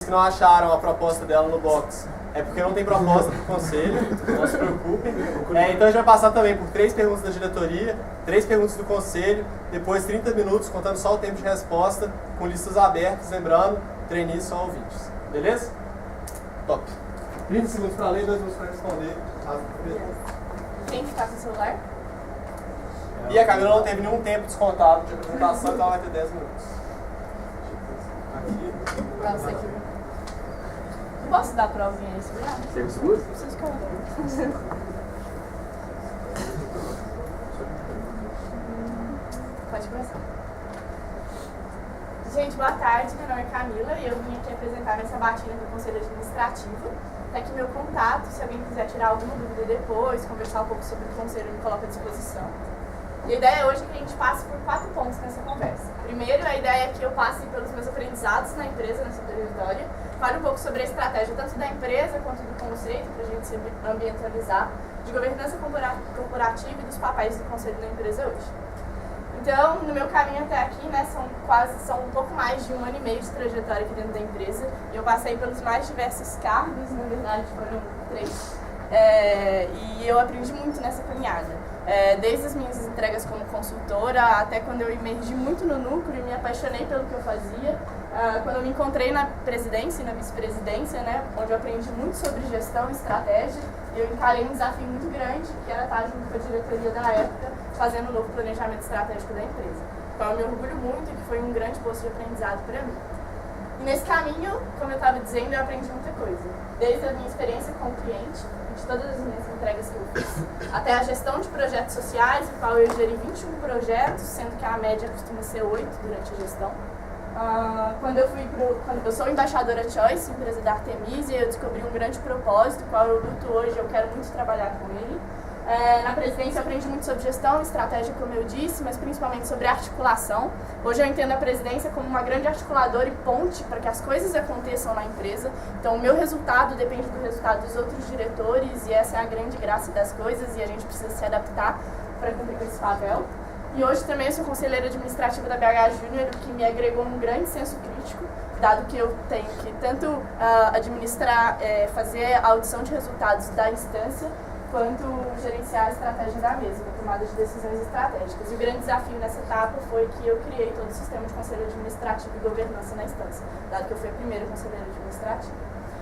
que não acharam a proposta dela no box, é porque não tem proposta do conselho, não se preocupem. Então a gente vai passar também por 3 perguntas da diretoria, 3 perguntas do conselho, depois 30 minutos, contando só o tempo de resposta, com listas abertas, lembrando, trainees só ouvintes. Beleza? Top. 30 segundos para ler, 2 minutos para responder. Quem que tá com o celular? E a Camila não teve nenhum tempo descontado de apresentação, então ela vai ter 10 minutos. Aqui. Nossa, aqui. Posso dar a provinha aí, segurar? Você segura? Preciso ficar. Pode começar. Gente, boa tarde. Meu nome é Camila e eu vim aqui apresentar minha sabatina do Conselho Administrativo. Tá aqui meu contato, se alguém quiser tirar alguma dúvida depois, conversar um pouco sobre o Conselho, eu me coloco à disposição. E a ideia hoje é que a gente passe por 4 pontos nessa conversa. Primeiro, a ideia é que eu passe pelos meus aprendizados na empresa, nessa trajetória, fale um pouco sobre a estratégia tanto da empresa quanto do conceito, para a gente se ambientalizar, de governança corporativa e dos papéis do conselho da empresa hoje. Então, no meu caminho até aqui, né, são um pouco mais de 1 ano e meio de trajetória aqui dentro da empresa. Eu passei pelos mais diversos cargos, na verdade foram 3. E eu aprendi muito nessa caminhada. Desde as minhas entregas como consultora, até quando eu emergi muito no núcleo e me apaixonei pelo que eu fazia. Quando eu me encontrei na presidência e na vice-presidência, né, onde eu aprendi muito sobre gestão e estratégia, eu encarei um desafio muito grande, que era estar junto com a diretoria da época, fazendo um novo planejamento estratégico da empresa. Então eu me orgulho muito e que foi um grande posto de aprendizado para mim. E nesse caminho, como eu estava dizendo, eu aprendi muita coisa. Desde a minha experiência com o cliente, de todas as minhas entregas que eu fiz, até a gestão de projetos sociais, no qual eu geri 21 projetos, sendo que a média costuma ser 8 durante a gestão. Quando eu sou embaixadora Choice, empresa da Artemisia, eu descobri um grande propósito, qual eu luto hoje, eu quero muito trabalhar com ele. Na presidência eu aprendi muito sobre gestão, estratégia, como eu disse, mas principalmente sobre articulação. Hoje eu entendo a presidência como uma grande articuladora e ponte para que as coisas aconteçam na empresa. Então o meu resultado depende do resultado dos outros diretores e essa é a grande graça das coisas e a gente precisa se adaptar para cumprir com esse papel. E hoje também eu sou conselheira administrativa da BH Júnior, o que me agregou um grande senso crítico, dado que eu tenho que tanto administrar, fazer a audição de resultados da instância, quanto gerenciar a estratégia da mesma, a tomada de decisões estratégicas. E o grande desafio nessa etapa foi que eu criei todo o sistema de conselho administrativo e governança na instância, dado que eu fui a primeira conselheira administrativa.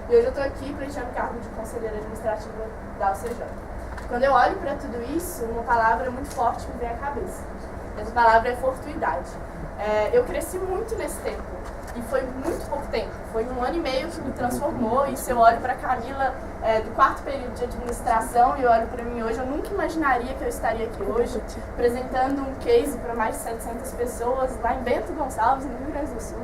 E hoje eu estou aqui pleiteando o cargo de conselheira administrativa da UCJ. Quando eu olho para tudo isso, uma palavra muito forte me vem à cabeça. Essa palavra é fortuidade. Eu cresci muito nesse tempo. E foi muito pouco tempo, foi 1 ano e meio que me transformou. E se eu olho para a Camila do 4º período de administração e eu olho para mim hoje, eu nunca imaginaria que eu estaria aqui hoje apresentando um case para mais de 700 pessoas lá em Bento Gonçalves, no Rio Grande do Sul,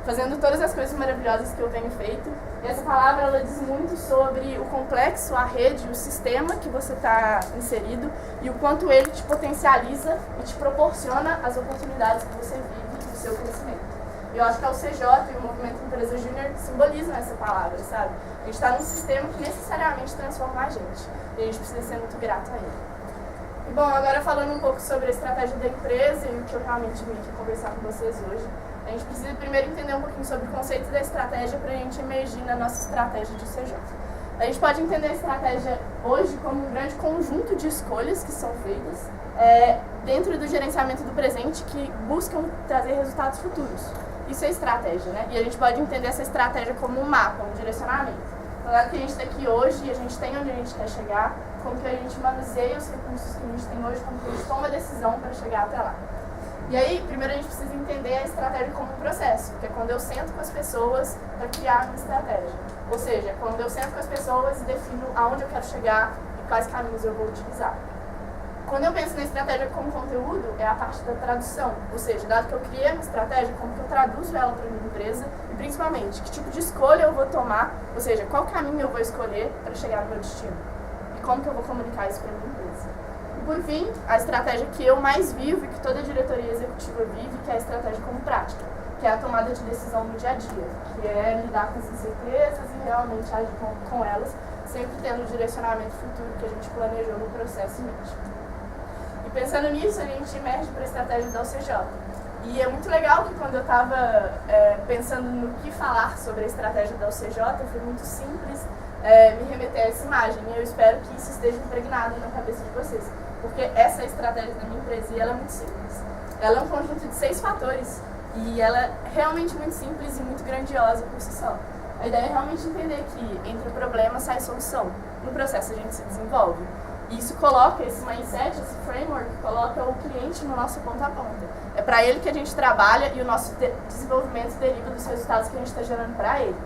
fazendo todas as coisas maravilhosas que eu tenho feito. E essa palavra ela diz muito sobre o complexo, a rede, o sistema que você está inserido e o quanto ele te potencializa e te proporciona as oportunidades que você vive no seu crescimento. Eu acho que a UCJ e o Movimento Empresa Júnior simbolizam essa palavra, sabe? A gente está num sistema que necessariamente transforma a gente e a gente precisa ser muito grato a ele. E bom, agora falando um pouco sobre a estratégia da empresa e o que eu realmente vim aqui conversar com vocês hoje, a gente precisa primeiro entender um pouquinho sobre o conceito da estratégia para a gente emergir na nossa estratégia de UCJ. A gente pode entender a estratégia hoje como um grande conjunto de escolhas que são feitas dentro do gerenciamento do presente que buscam trazer resultados futuros. Isso é estratégia, né? E a gente pode entender essa estratégia como um mapa, um direcionamento. Claro que a gente está aqui hoje e a gente tem onde a gente quer chegar, como que a gente manuseia os recursos que a gente tem hoje, como que a gente toma a decisão para chegar até lá. E aí, primeiro a gente precisa entender a estratégia como um processo, que é quando eu sento com as pessoas para criar uma estratégia. Ou seja, quando eu sento com as pessoas e defino aonde eu quero chegar e quais caminhos eu vou utilizar. Quando eu penso na estratégia como conteúdo, é a parte da tradução. Ou seja, dado que eu criei uma estratégia, como que eu traduzo ela para a minha empresa e, principalmente, que tipo de escolha eu vou tomar, ou seja, qual caminho eu vou escolher para chegar no meu destino. E como que eu vou comunicar isso para a minha empresa. E, por fim, a estratégia que eu mais vivo e que toda a diretoria executiva vive, que é a estratégia como prática, que é a tomada de decisão no dia a dia, que é lidar com as incertezas e realmente agir com elas, sempre tendo o direcionamento futuro que a gente planejou no processo em mente. E pensando nisso, a gente emerge para a estratégia da UCJ. E é muito legal que quando eu estava pensando no que falar sobre a estratégia da UCJ, foi muito simples me remeter a essa imagem. E eu espero que isso esteja impregnado na cabeça de vocês. Porque essa é a estratégia da minha empresa e ela é muito simples. Ela é um conjunto de 6 fatores. E ela é realmente muito simples e muito grandiosa por si só. A ideia é realmente entender que entre o problema sai solução. No processo a gente se desenvolve. E isso coloca, esse mindset, esse framework, coloca o cliente no nosso ponta a ponta. É para ele que a gente trabalha e o nosso desenvolvimento deriva dos resultados que a gente está gerando para ele.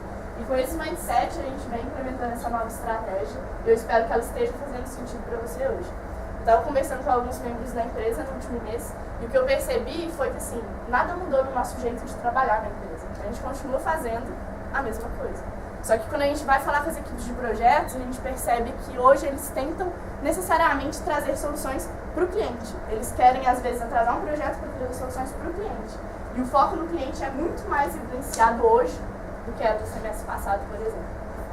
E com esse mindset a gente vem implementando essa nova estratégia. E eu espero que ela esteja fazendo sentido para você hoje. Eu estava conversando com alguns membros da empresa no último mês e o que eu percebi foi que assim, nada mudou no nosso jeito de trabalhar na empresa. A gente continua fazendo a mesma coisa. Só que quando a gente vai falar com as equipes de projetos, a gente percebe que hoje eles tentam necessariamente trazer soluções para o cliente. Eles querem, às vezes, atrasar um projeto para trazer soluções para o cliente. E o foco no cliente é muito mais evidenciado hoje do que era do semestre passado, por exemplo.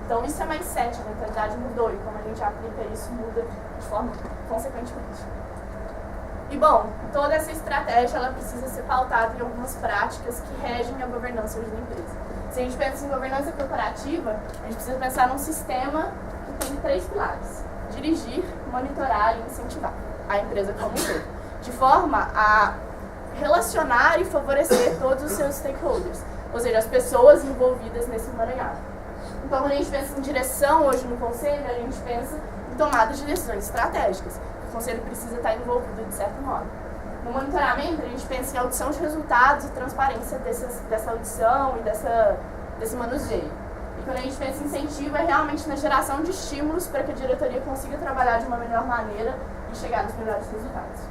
Então, isso é mindset, a mentalidade mudou e como a gente aplica isso muda de forma consequentemente. E, bom, toda essa estratégia ela precisa ser pautada em algumas práticas que regem a governança hoje da empresa. Se a gente pensa em governança corporativa, a gente precisa pensar num sistema que tem 3 pilares: dirigir, monitorar e incentivar a empresa como um todo, de forma a relacionar e favorecer todos os seus stakeholders, ou seja, as pessoas envolvidas nesse emaranhado. Então, quando a gente pensa em direção hoje no conselho, a gente pensa em tomada de decisões estratégicas. O conselho precisa estar envolvido de certo modo. No monitoramento, a gente pensa em audição de resultados e transparência dessa audição e desse manuseio. E quando a gente pensa em incentivo, é realmente na geração de estímulos para que a diretoria consiga trabalhar de uma melhor maneira e chegar nos melhores resultados.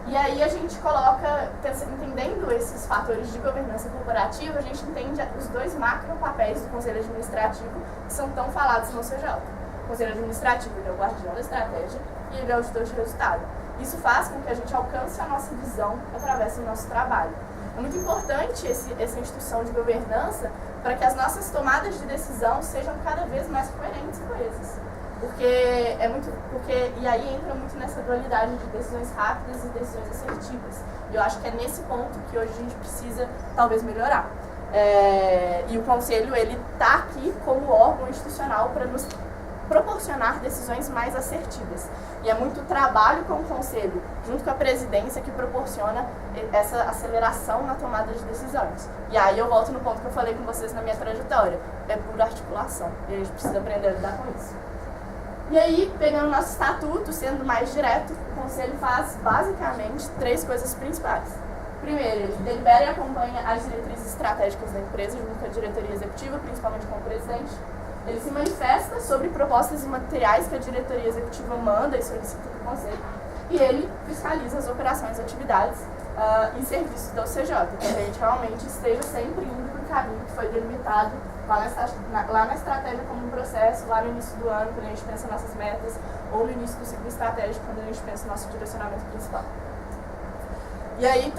E aí a gente coloca, entendendo esses fatores de governança corporativa, a gente entende os 2 macro papéis do Conselho Administrativo que são tão falados no CJ. O Conselho Administrativo ele é o guardião da estratégia e ele é o auditor de resultado. Isso faz com que a gente alcance a nossa visão através do nosso trabalho. É muito importante essa instituição de governança para que as nossas tomadas de decisão sejam cada vez mais coerentes e coesas. E aí entra muito nessa dualidade de decisões rápidas e decisões assertivas. E eu acho que é nesse ponto que hoje a gente precisa, talvez, melhorar. E o Conselho, ele está aqui como órgão institucional para nos proporcionar decisões mais assertivas. E é muito trabalho com o Conselho, junto com a presidência, que proporciona essa aceleração na tomada de decisões. E aí eu volto no ponto que eu falei com vocês na minha trajetória. É pura articulação. E a gente precisa aprender a lidar com isso. E aí, pegando o nosso estatuto, sendo mais direto, o Conselho faz basicamente 3 coisas principais. Primeiro, ele delibera e acompanha as diretrizes estratégicas da empresa, junto com a diretoria executiva, principalmente com o presidente. Ele se manifesta sobre propostas e materiais que a diretoria executiva manda e solicita para o Conselho. E ele fiscaliza as operações e atividades e serviços da UCJ, para que a gente realmente esteja sempre indo para o caminho que foi delimitado lá na estratégia como um processo, lá no início do ano, quando a gente pensa nossas metas, ou no início do ciclo estratégico, quando a gente pensa no nosso direcionamento principal. E aí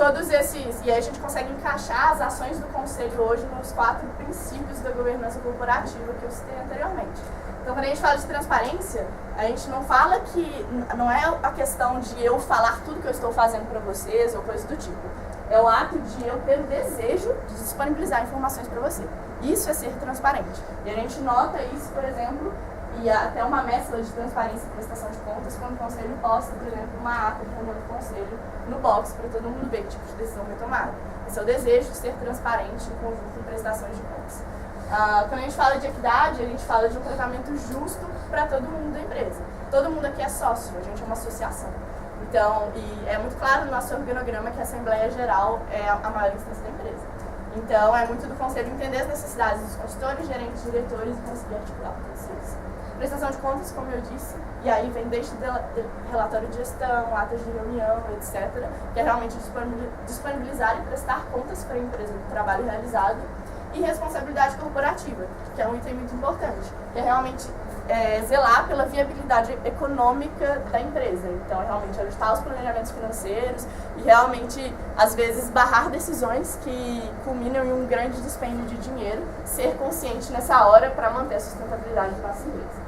a gente consegue encaixar as ações do Conselho hoje nos 4 princípios da governança corporativa que eu citei anteriormente. Então, quando a gente fala de transparência, a gente não fala que não é a questão de eu falar tudo que eu estou fazendo para vocês ou coisa do tipo. É o ato de eu ter o desejo de disponibilizar informações para você. Isso é ser transparente. E a gente nota isso, por exemplo, e até uma mescla de transparência e prestação de contas quando o Conselho posta, por exemplo, uma ata de reunião do Conselho no box para todo mundo ver que tipo de decisão foi tomada. Esse é o desejo de ser transparente em conjunto de prestações de contas. Quando a gente fala de equidade, a gente fala de um tratamento justo para todo mundo da empresa. Todo mundo aqui é sócio, a gente é uma associação. Então, e é muito claro no nosso organograma que a Assembleia Geral é a maior instância da empresa. Então, é muito do Conselho entender as necessidades dos consultores, gerentes, diretores e conseguir articular todos eles. Prestação de contas, como eu disse, e aí vem desde relatório de gestão, atas de reunião, etc., que é realmente disponibilizar e prestar contas para a empresa do trabalho realizado, e responsabilidade corporativa, que é um item muito importante, que é realmente zelar pela viabilidade econômica da empresa. Então, é realmente ajustar os planejamentos financeiros e realmente, às vezes, barrar decisões que culminam em um grande dispêndio de dinheiro, ser consciente nessa hora para manter a sustentabilidade da nossa empresa.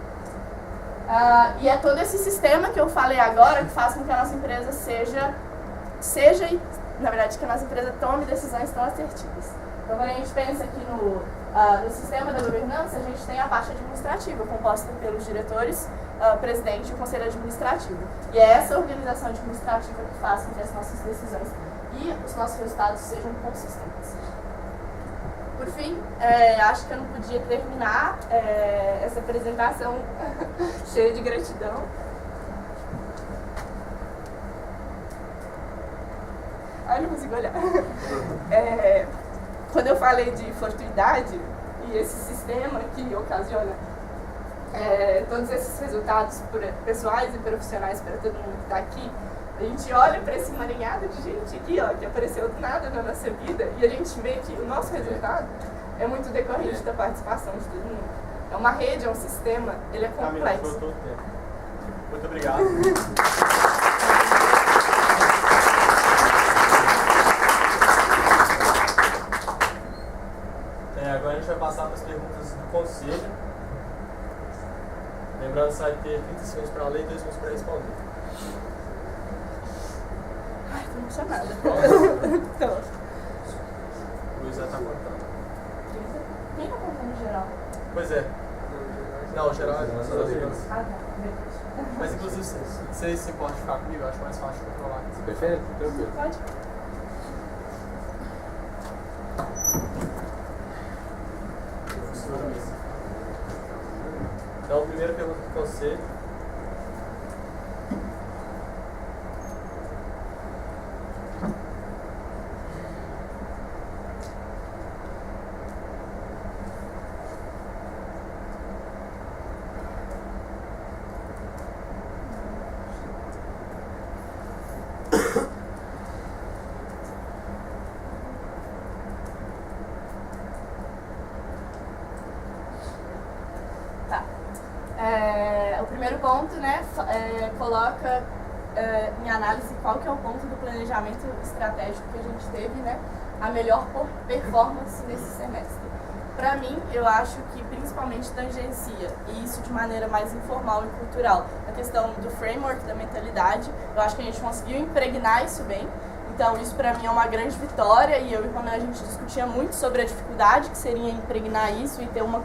E é todo esse sistema que eu falei agora que faz com que a nossa empresa seja e na verdade, que a nossa empresa tome decisões tão assertivas. Então, quando a gente pensa aqui no sistema da governança, a gente tem a parte administrativa, composta pelos diretores, presidente e o conselho administrativo. E é essa organização administrativa que faz com que as nossas decisões e os nossos resultados sejam consistentes. Por fim, acho que eu não podia terminar essa apresentação cheia de gratidão. Ai, não consigo olhar. Quando eu falei de fortuidade e esse sistema que ocasiona todos esses resultados pessoais e profissionais para todo mundo que está aqui, a gente olha para esse emaranhado de gente aqui, ó, que apareceu do nada na nossa vida, e a gente vê que o nosso resultado é muito decorrente da participação de todo mundo. É uma rede, é um sistema, ele é complexo. Muito obrigado. Agora a gente vai passar para as perguntas do conselho. Lembrando que vai ter 30 segundos para ler e 2 segundos para responder. Ai, tô muito chamada. Então. O Luiz já está contando. Quem está contando geral? Pois é. Não, geral é só das perguntas. Ah, tá. Mas inclusive, se vocês se importam de ficar comigo, eu acho mais fácil de controlar. Você prefere? Tranquilo. Pode. Então, a primeira pergunta do conselho. O primeiro ponto, né, coloca em análise qual que é o ponto do planejamento estratégico que a gente teve, né, a melhor performance nesse semestre. Para mim, eu acho que principalmente tangencia, e isso de maneira mais informal e cultural, a questão do framework, da mentalidade. Eu acho que a gente conseguiu impregnar isso bem. Então, isso para mim é uma grande vitória, e eu e Romeu, a gente discutia muito sobre a dificuldade que seria impregnar isso e ter uma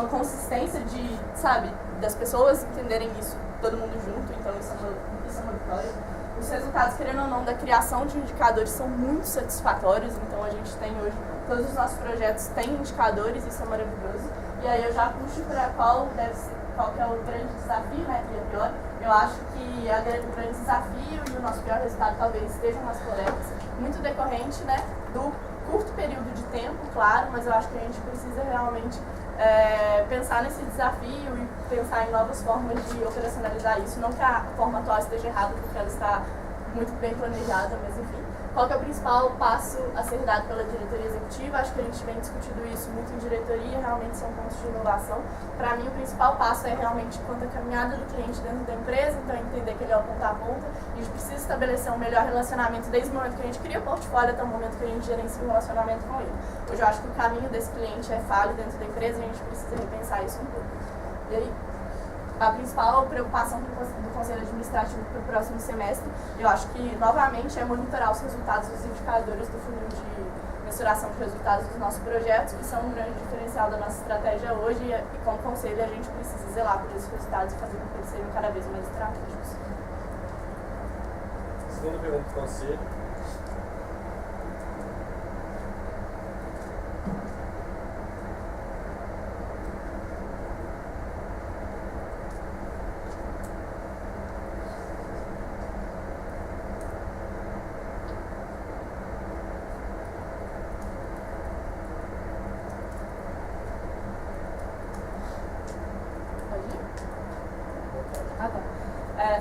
consistência de, sabe, das pessoas entenderem isso, todo mundo junto. Então, isso é uma vitória. Os resultados, querendo ou não, da criação de indicadores são muito satisfatórios. Então, a gente tem hoje, todos os nossos projetos têm indicadores, isso é maravilhoso. E aí eu já puxo para qual que é o grande desafio, né, e o pior. Eu acho que o grande desafio e o nosso pior resultado talvez estejam nas coletas, muito decorrente, né, do curto período de tempo, claro, mas eu acho que a gente precisa realmente pensar nesse desafio e pensar em novas formas de operacionalizar isso. Não que a forma atual esteja errada, porque ela está muito bem planejada, mas enfim. Qual que é o principal passo a ser dado pela diretoria executiva? Acho que a gente vem discutindo isso muito em diretoria, realmente são pontos de inovação. Para mim, o principal passo é realmente quanto à caminhada do cliente dentro da empresa, então entender que ele é o ponta a ponta. A gente precisa estabelecer um melhor relacionamento desde o momento que a gente cria o portfólio até o momento que a gente gerencia o relacionamento com ele. Hoje eu acho que o caminho desse cliente é falho dentro da empresa e a gente precisa repensar isso um pouco. E aí, a principal preocupação do Conselho Administrativo para o próximo semestre, eu acho que, novamente, é monitorar os resultados dos indicadores do funil de mensuração de resultados dos nossos projetos, que são um grande diferencial da nossa estratégia hoje, e como conselho a gente precisa zelar por esses resultados e fazer com que eles sejam cada vez mais estratégicos. Segunda pergunta do conselho.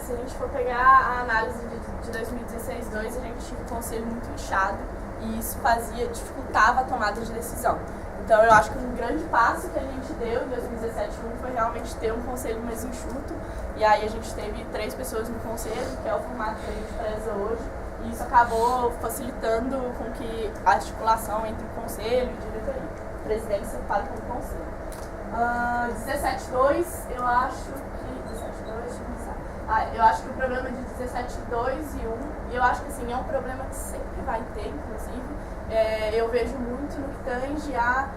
Se a gente for pegar a análise de 2016-2, a gente tinha um conselho muito inchado e isso dificultava a tomada de decisão. Então eu acho que um grande passo que a gente deu em 2017-1 foi realmente ter um conselho mais enxuto, e aí a gente teve 3 pessoas no conselho, que é o formato que a gente preza hoje, e isso acabou facilitando com que a articulação entre o conselho e diretoria, presidência para com o conselho. 17-2, eu acho que... 17-2, deixa eu pensar. Eu acho que o problema de 17.2 e 1, e eu acho que assim, é um problema que sempre vai ter, inclusive, eu vejo muito no que tange a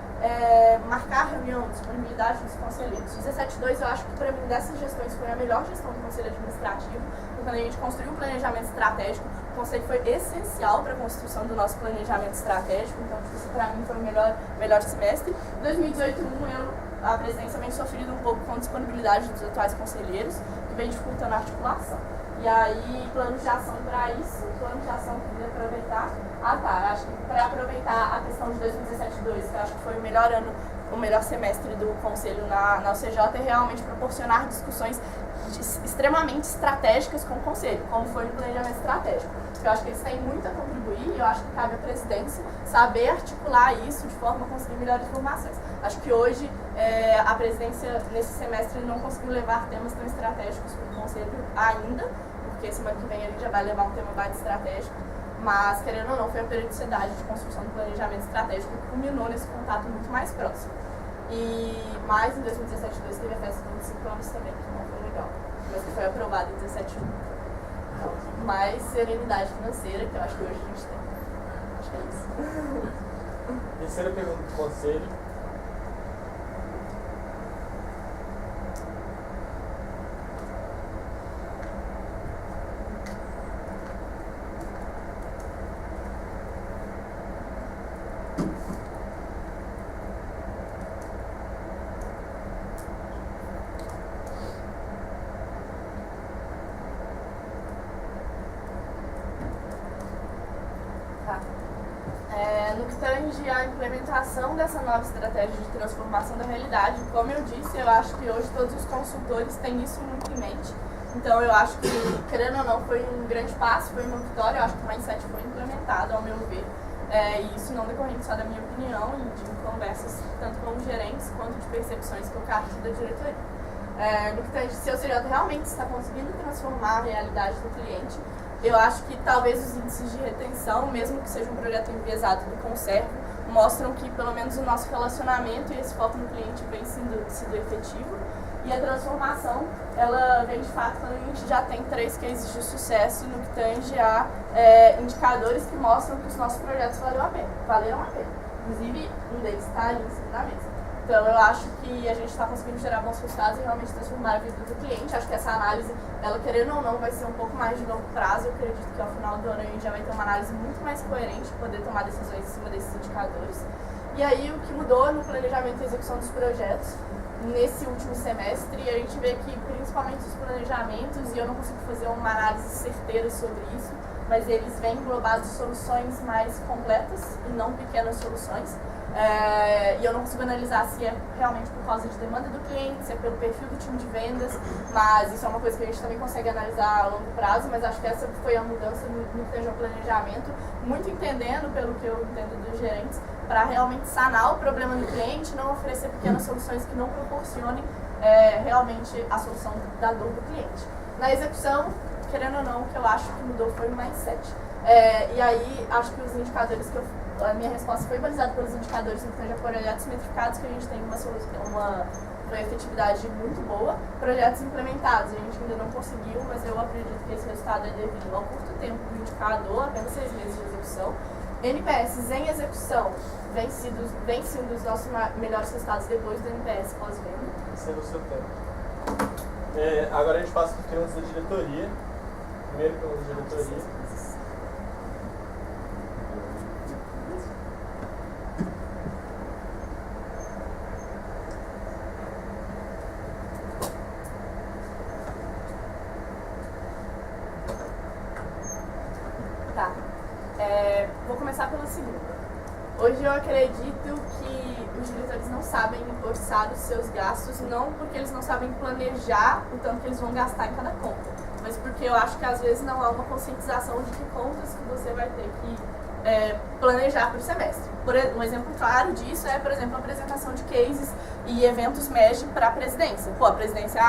marcar reunião, disponibilidade dos conselheiros. 17.2 eu acho que para mim dessas gestões foi a melhor gestão do conselho administrativo, quando a gente construiu o planejamento estratégico, o conselho foi essencial para a construção do nosso planejamento estratégico, então isso para mim foi o melhor semestre. 2018 a presidência vem sofrendo um pouco com a disponibilidade dos atuais conselheiros, que vem dificultando a articulação. E aí, plano de ação para isso, plano de ação que eu queria aproveitar. Acho que para aproveitar a questão de 2017-2, que eu acho que foi o melhor ano, o melhor semestre do Conselho na UCJ, é realmente proporcionar discussões extremamente estratégicas com o Conselho, como foi no planejamento estratégico. Eu acho que eles têm muito a contribuir e eu acho que cabe à presidência saber articular isso de forma a conseguir melhores informações. Acho que hoje a presidência, nesse semestre, não conseguiu levar temas tão estratégicos para o Conselho ainda, porque semana que vem a gente já vai levar um tema mais estratégico, mas, querendo ou não, foi a periodicidade de construção do planejamento estratégico que culminou nesse contato muito mais próximo. Mas em 2017-2 teve a festa de 25 anos também, que não foi legal, mas que foi aprovada em 17-1. Mais serenidade financeira, que eu acho que hoje a gente tem. Acho que é isso. Terceira pergunta do conselho. No que tange a implementação dessa nova estratégia de transformação da realidade, como eu disse, eu acho que hoje todos os consultores têm isso muito em mente. Então eu acho que, querendo ou não, foi um grande passo, foi uma vitória. Eu acho que o Mindset foi implementado, ao meu ver. E isso não decorrente só da minha opinião e de conversas tanto com gerentes quanto de percepções que eu capto da diretoria. No que tange se o CJ realmente está conseguindo transformar a realidade do cliente, eu acho que talvez os índices de retenção, mesmo que seja um projeto enviesado do Conservo, mostram que pelo menos o nosso relacionamento e esse foco no cliente vem sido efetivo. E a transformação, ela vem de fato quando a gente já tem 3 cases de sucesso no que tange a indicadores que mostram que os nossos projetos valeram a pena. Inclusive, um deles está ali em cima da mesa. Então, eu acho que a gente está conseguindo gerar bons resultados e realmente transformar a vida do cliente. Acho que essa análise, ela querendo ou não, vai ser um pouco mais de longo prazo. Eu acredito que ao final do ano a gente já vai ter uma análise muito mais coerente para poder tomar decisões em cima desses indicadores. E aí, o que mudou no planejamento e execução dos projetos nesse último semestre, a gente vê que principalmente os planejamentos, e eu não consigo fazer uma análise certeira sobre isso, mas eles vêm englobados soluções mais completas e não pequenas soluções. E eu não consigo analisar se é realmente por causa de demanda do cliente, se é pelo perfil do time de vendas, mas isso é uma coisa que a gente também consegue analisar a longo prazo, mas acho que essa foi a mudança no que tange ao planejamento, muito entendendo, pelo que eu entendo dos gerentes, para realmente sanar o problema do cliente, não oferecer pequenas soluções que não proporcionem realmente a solução da dor do cliente. Na execução, querendo ou não, o que eu acho que mudou foi o mindset. E aí, acho que os indicadores a minha resposta foi balizada pelos indicadores que estão projetos metrificados, que a gente tem uma efetividade muito boa. Projetos implementados, a gente ainda não conseguiu, mas eu acredito que esse resultado é devido ao curto tempo do indicador, apenas 6 meses de execução. NPS em execução vem sendo os nossos melhores resultados depois do NPS pós-venda. Esse é o seu tempo. Agora a gente passa para as perguntas da diretoria. Primeiro pergunta da diretoria. Vou começar pela segunda. Hoje eu acredito que os diretores não sabem orçar os seus gastos, não porque eles não sabem planejar o tanto que eles vão gastar em cada conta, mas porque eu acho que às vezes não há uma conscientização de que contas que você vai ter que planejar por semestre. Um exemplo claro disso é, por exemplo, a apresentação de cases e eventos MEG para a presidência. A presidência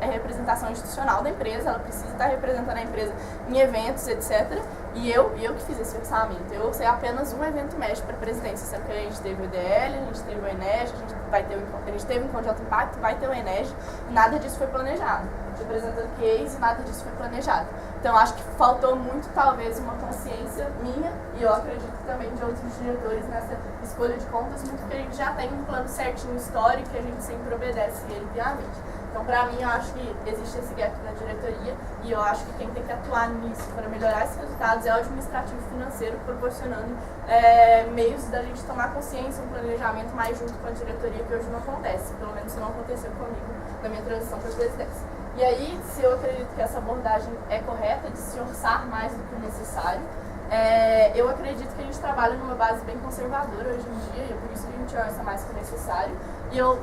é a representação institucional da empresa, ela precisa estar representando a empresa em eventos, etc. E eu que fiz esse orçamento. Eu sei apenas um evento MEG para a presidência, sendo que a gente teve o EDL, a gente teve o ENEG, a gente a gente teve um encontro de alto impacto, vai ter o Enege, e nada disso foi planejado. Apresentando case, nada disso foi planejado. Então, acho que faltou muito, talvez, uma consciência minha, e eu acredito também de outros diretores nessa escolha de contas, muito porque a gente já tem um plano certinho histórico que a gente sempre obedece ele piamente. Então, para mim, eu acho que existe esse gap na diretoria, e eu acho que quem tem que atuar nisso para melhorar esses resultados é o administrativo financeiro, proporcionando meios da gente tomar consciência, um planejamento mais junto com a diretoria, que hoje não acontece, pelo menos não aconteceu comigo na minha transição para a presidência. E aí, se eu acredito que essa abordagem é correta, de se orçar mais do que o necessário, eu acredito que a gente trabalha numa base bem conservadora hoje em dia, e é por isso que a gente orça mais do que o necessário. E eu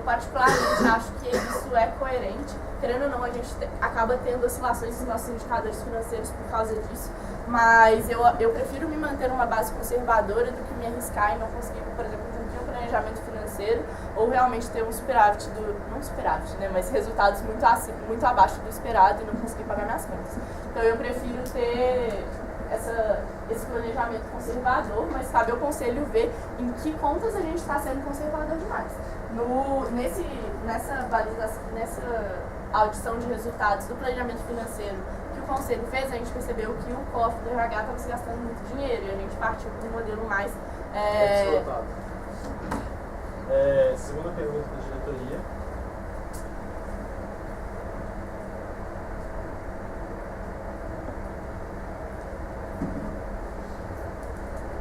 particularmente acho que isso é coerente. Querendo ou não, a gente acaba tendo oscilações nos nossos indicadores financeiros por causa disso. Mas eu prefiro me manter numa base conservadora do que me arriscar e não conseguir, por exemplo, cumprir um planejamento financeiro ou realmente ter um superávit não superávit, né, mas resultados muito abaixo do esperado e não conseguir pagar minhas contas. Então eu prefiro ter esse planejamento conservador, mas cabe ao conselho ver em que contas a gente está sendo conservador demais. Nessa audição de resultados do planejamento financeiro que o conselho fez, a gente percebeu que o cofre do RH estava se gastando muito dinheiro e a gente partiu para um modelo mais... Segunda pergunta da diretoria.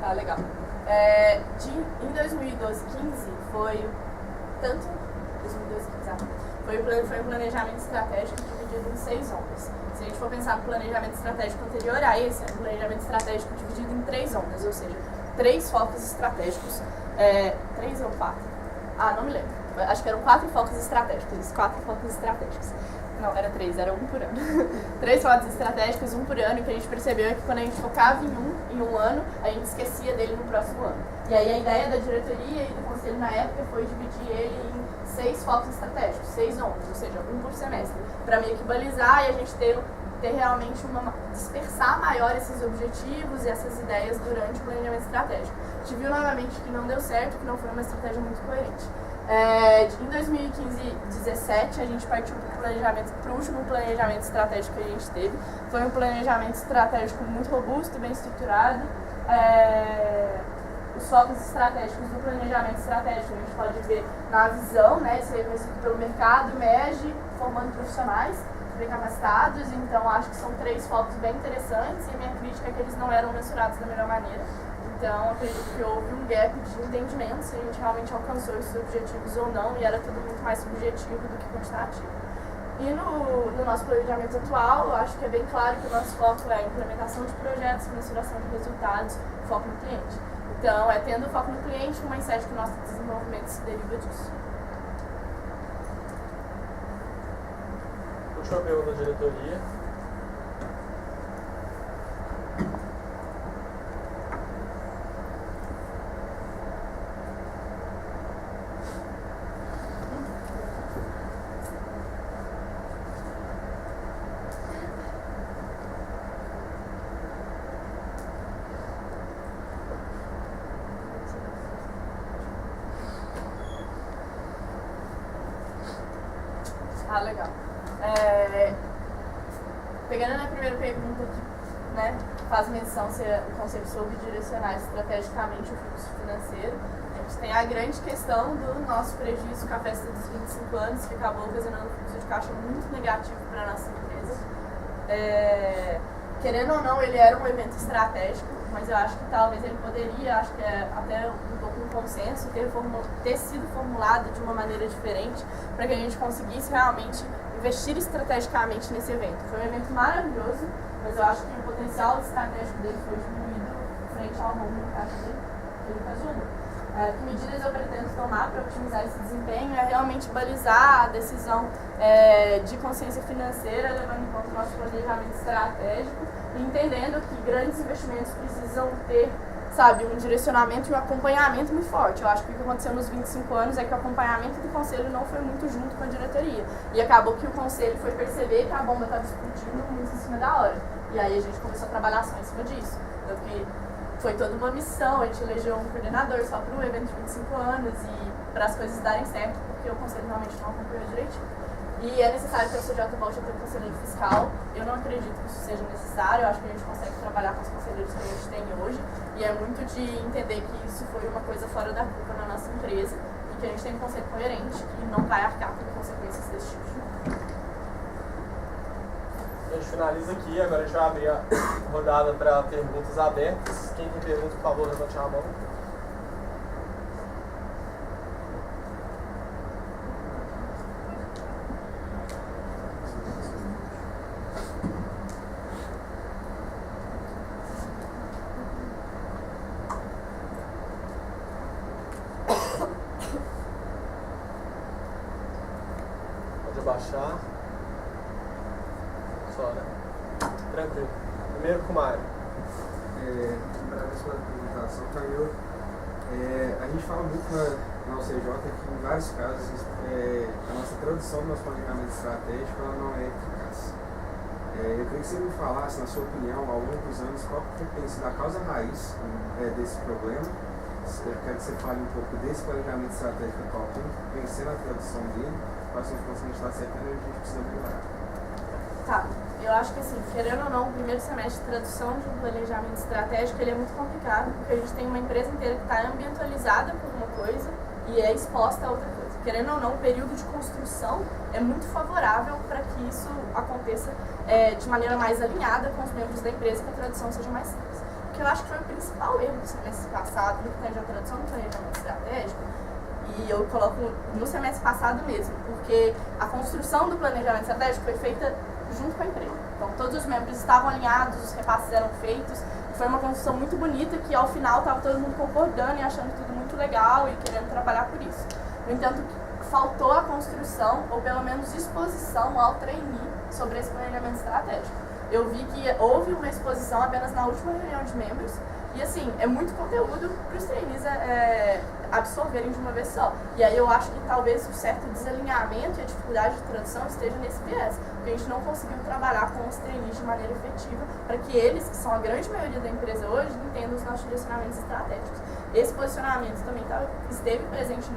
Tá, legal. Em 2012-15 foi tanto... 2012-15, foi um planejamento estratégico dividido em 6 ondas. Se a gente for pensar no planejamento estratégico anterior a esse, é um planejamento estratégico dividido em 3 ondas, ou seja, 3 focos estratégicos. 3 ou 4? Não me lembro. Acho que eram 4 focos estratégicos. 4 focos estratégicos. Não, era 3, era 1 por ano. 3 focos estratégicos, 1 por ano, e o que a gente percebeu é que quando a gente focava em um ano, a gente esquecia dele no próximo ano. E aí a ideia da diretoria e do conselho na época foi dividir ele em 6 focos estratégicos, 6 ondas, ou seja, 1 por semestre, para meio que balizar e a gente ter realmente dispersar maior esses objetivos e essas ideias durante o planejamento estratégico. A gente viu novamente que não deu certo, que não foi uma estratégia muito coerente. Em 2015-17 a gente partiu para o último planejamento estratégico que a gente teve. Foi um planejamento estratégico muito robusto, bem estruturado. Os focos estratégicos do planejamento estratégico a gente pode ver na visão, né, ser reconhecido pelo mercado, MEG, formando profissionais bem capacitados. Então acho que são 3 focos bem interessantes e a minha crítica é que eles não eram mensurados da melhor maneira. Então, acredito que houve um gap de entendimento se a gente realmente alcançou esses objetivos ou não, e era tudo muito mais subjetivo do que quantitativo. E no nosso planejamento atual, eu acho que é bem claro que o nosso foco é a implementação de projetos, mensuração de resultados, foco no cliente. Então, tendo foco no cliente, o mindset que o nosso desenvolvimento se deriva disso. Última pergunta da diretoria. Legal. Pegando na primeira pergunta que, né, faz menção se o conselho soube direcionar estrategicamente o fluxo financeiro, a gente tem a grande questão do nosso prejuízo com a festa dos 25 anos, que acabou ocasionando um fluxo de caixa muito negativo para a nossa empresa. Querendo ou não, ele era um evento estratégico, mas eu acho que talvez ele poderia, acho que é até um pouco um consenso, ter sido formulado de uma maneira diferente para que a gente conseguisse realmente investir estrategicamente nesse evento. Foi um evento maravilhoso, mas eu acho que o potencial estratégico dele foi diminuído frente ao rombo no caixa dele, que ele ocasionou. Que medidas eu pretendo tomar para otimizar esse desempenho é realmente balizar a decisão de consciência financeira, levando em conta o nosso planejamento estratégico e entendendo que grandes investimentos precisam ter, sabe, um direcionamento e um acompanhamento muito forte. Eu acho que o que aconteceu nos 25 anos é que o acompanhamento do conselho não foi muito junto com a diretoria. E acabou que o conselho foi perceber que a bomba estava explodindo muito em cima da hora. E aí a gente começou a trabalhar só em cima disso. Tanto que foi toda uma missão, a gente elegeu um coordenador só para o evento de 25 anos e para as coisas darem certo, porque o conselho realmente não acompanhou direitinho. E é necessário que o CJ volte a ter um conselheiro fiscal. Eu não acredito que isso seja necessário, eu acho que a gente consegue trabalhar com os conselheiros que a gente tem hoje, e é muito de entender que isso foi uma coisa fora da curva na nossa empresa, e que a gente tem um conselho coerente que não vai arcar com consequências desse tipo de A gente finaliza aqui, agora a gente vai abrir a rodada para perguntas abertas. Quem tem pergunta, por favor, levante a mão. Pode abaixar. Tranquilo. Primeiro com o Mário. Para a sua apresentação, Camila, a gente fala muito na UCJ que em vários casos a nossa tradução do nosso planejamento estratégico ela não é eficaz. Eu queria que você me falasse, na sua opinião, ao longo dos anos, qual que tem sido a causa raiz desse problema. Eu quero que você fale um pouco desse planejamento estratégico atual, como vem sendo a tradução dele, quais são os pontos que a gente está acertando e a gente precisa melhorar. Tá, eu acho que assim, querendo ou não, o primeiro semestre de tradução de um planejamento estratégico ele é muito complicado, porque a gente tem uma empresa inteira que está ambientalizada por uma coisa e é exposta a outra coisa. Querendo ou não, o período de construção é muito favorável para que isso aconteça de maneira mais alinhada com os membros da empresa, que a tradução seja mais simples. Porque eu acho que foi o principal erro do semestre passado, no que tange a tradução do planejamento estratégico, e eu coloco no semestre passado mesmo, porque a construção do planejamento estratégico foi feita junto com a empresa. Então, todos os membros estavam alinhados, os repasses eram feitos, foi uma construção muito bonita que, ao final, estava todo mundo concordando e achando tudo muito legal e querendo trabalhar por isso. No entanto, faltou a construção, ou pelo menos exposição ao trainee sobre esse planejamento estratégico. Eu vi que houve uma exposição apenas na última reunião de membros, e assim, é muito conteúdo para os trainees absorverem de uma vez só. E aí eu acho que talvez o certo desalinhamento e a dificuldade de tradução esteja nesse viés, porque a gente não conseguiu trabalhar com os trainees de maneira efetiva para que eles, que são a grande maioria da empresa hoje, entendam os nossos direcionamentos estratégicos. Esse posicionamento também esteve presente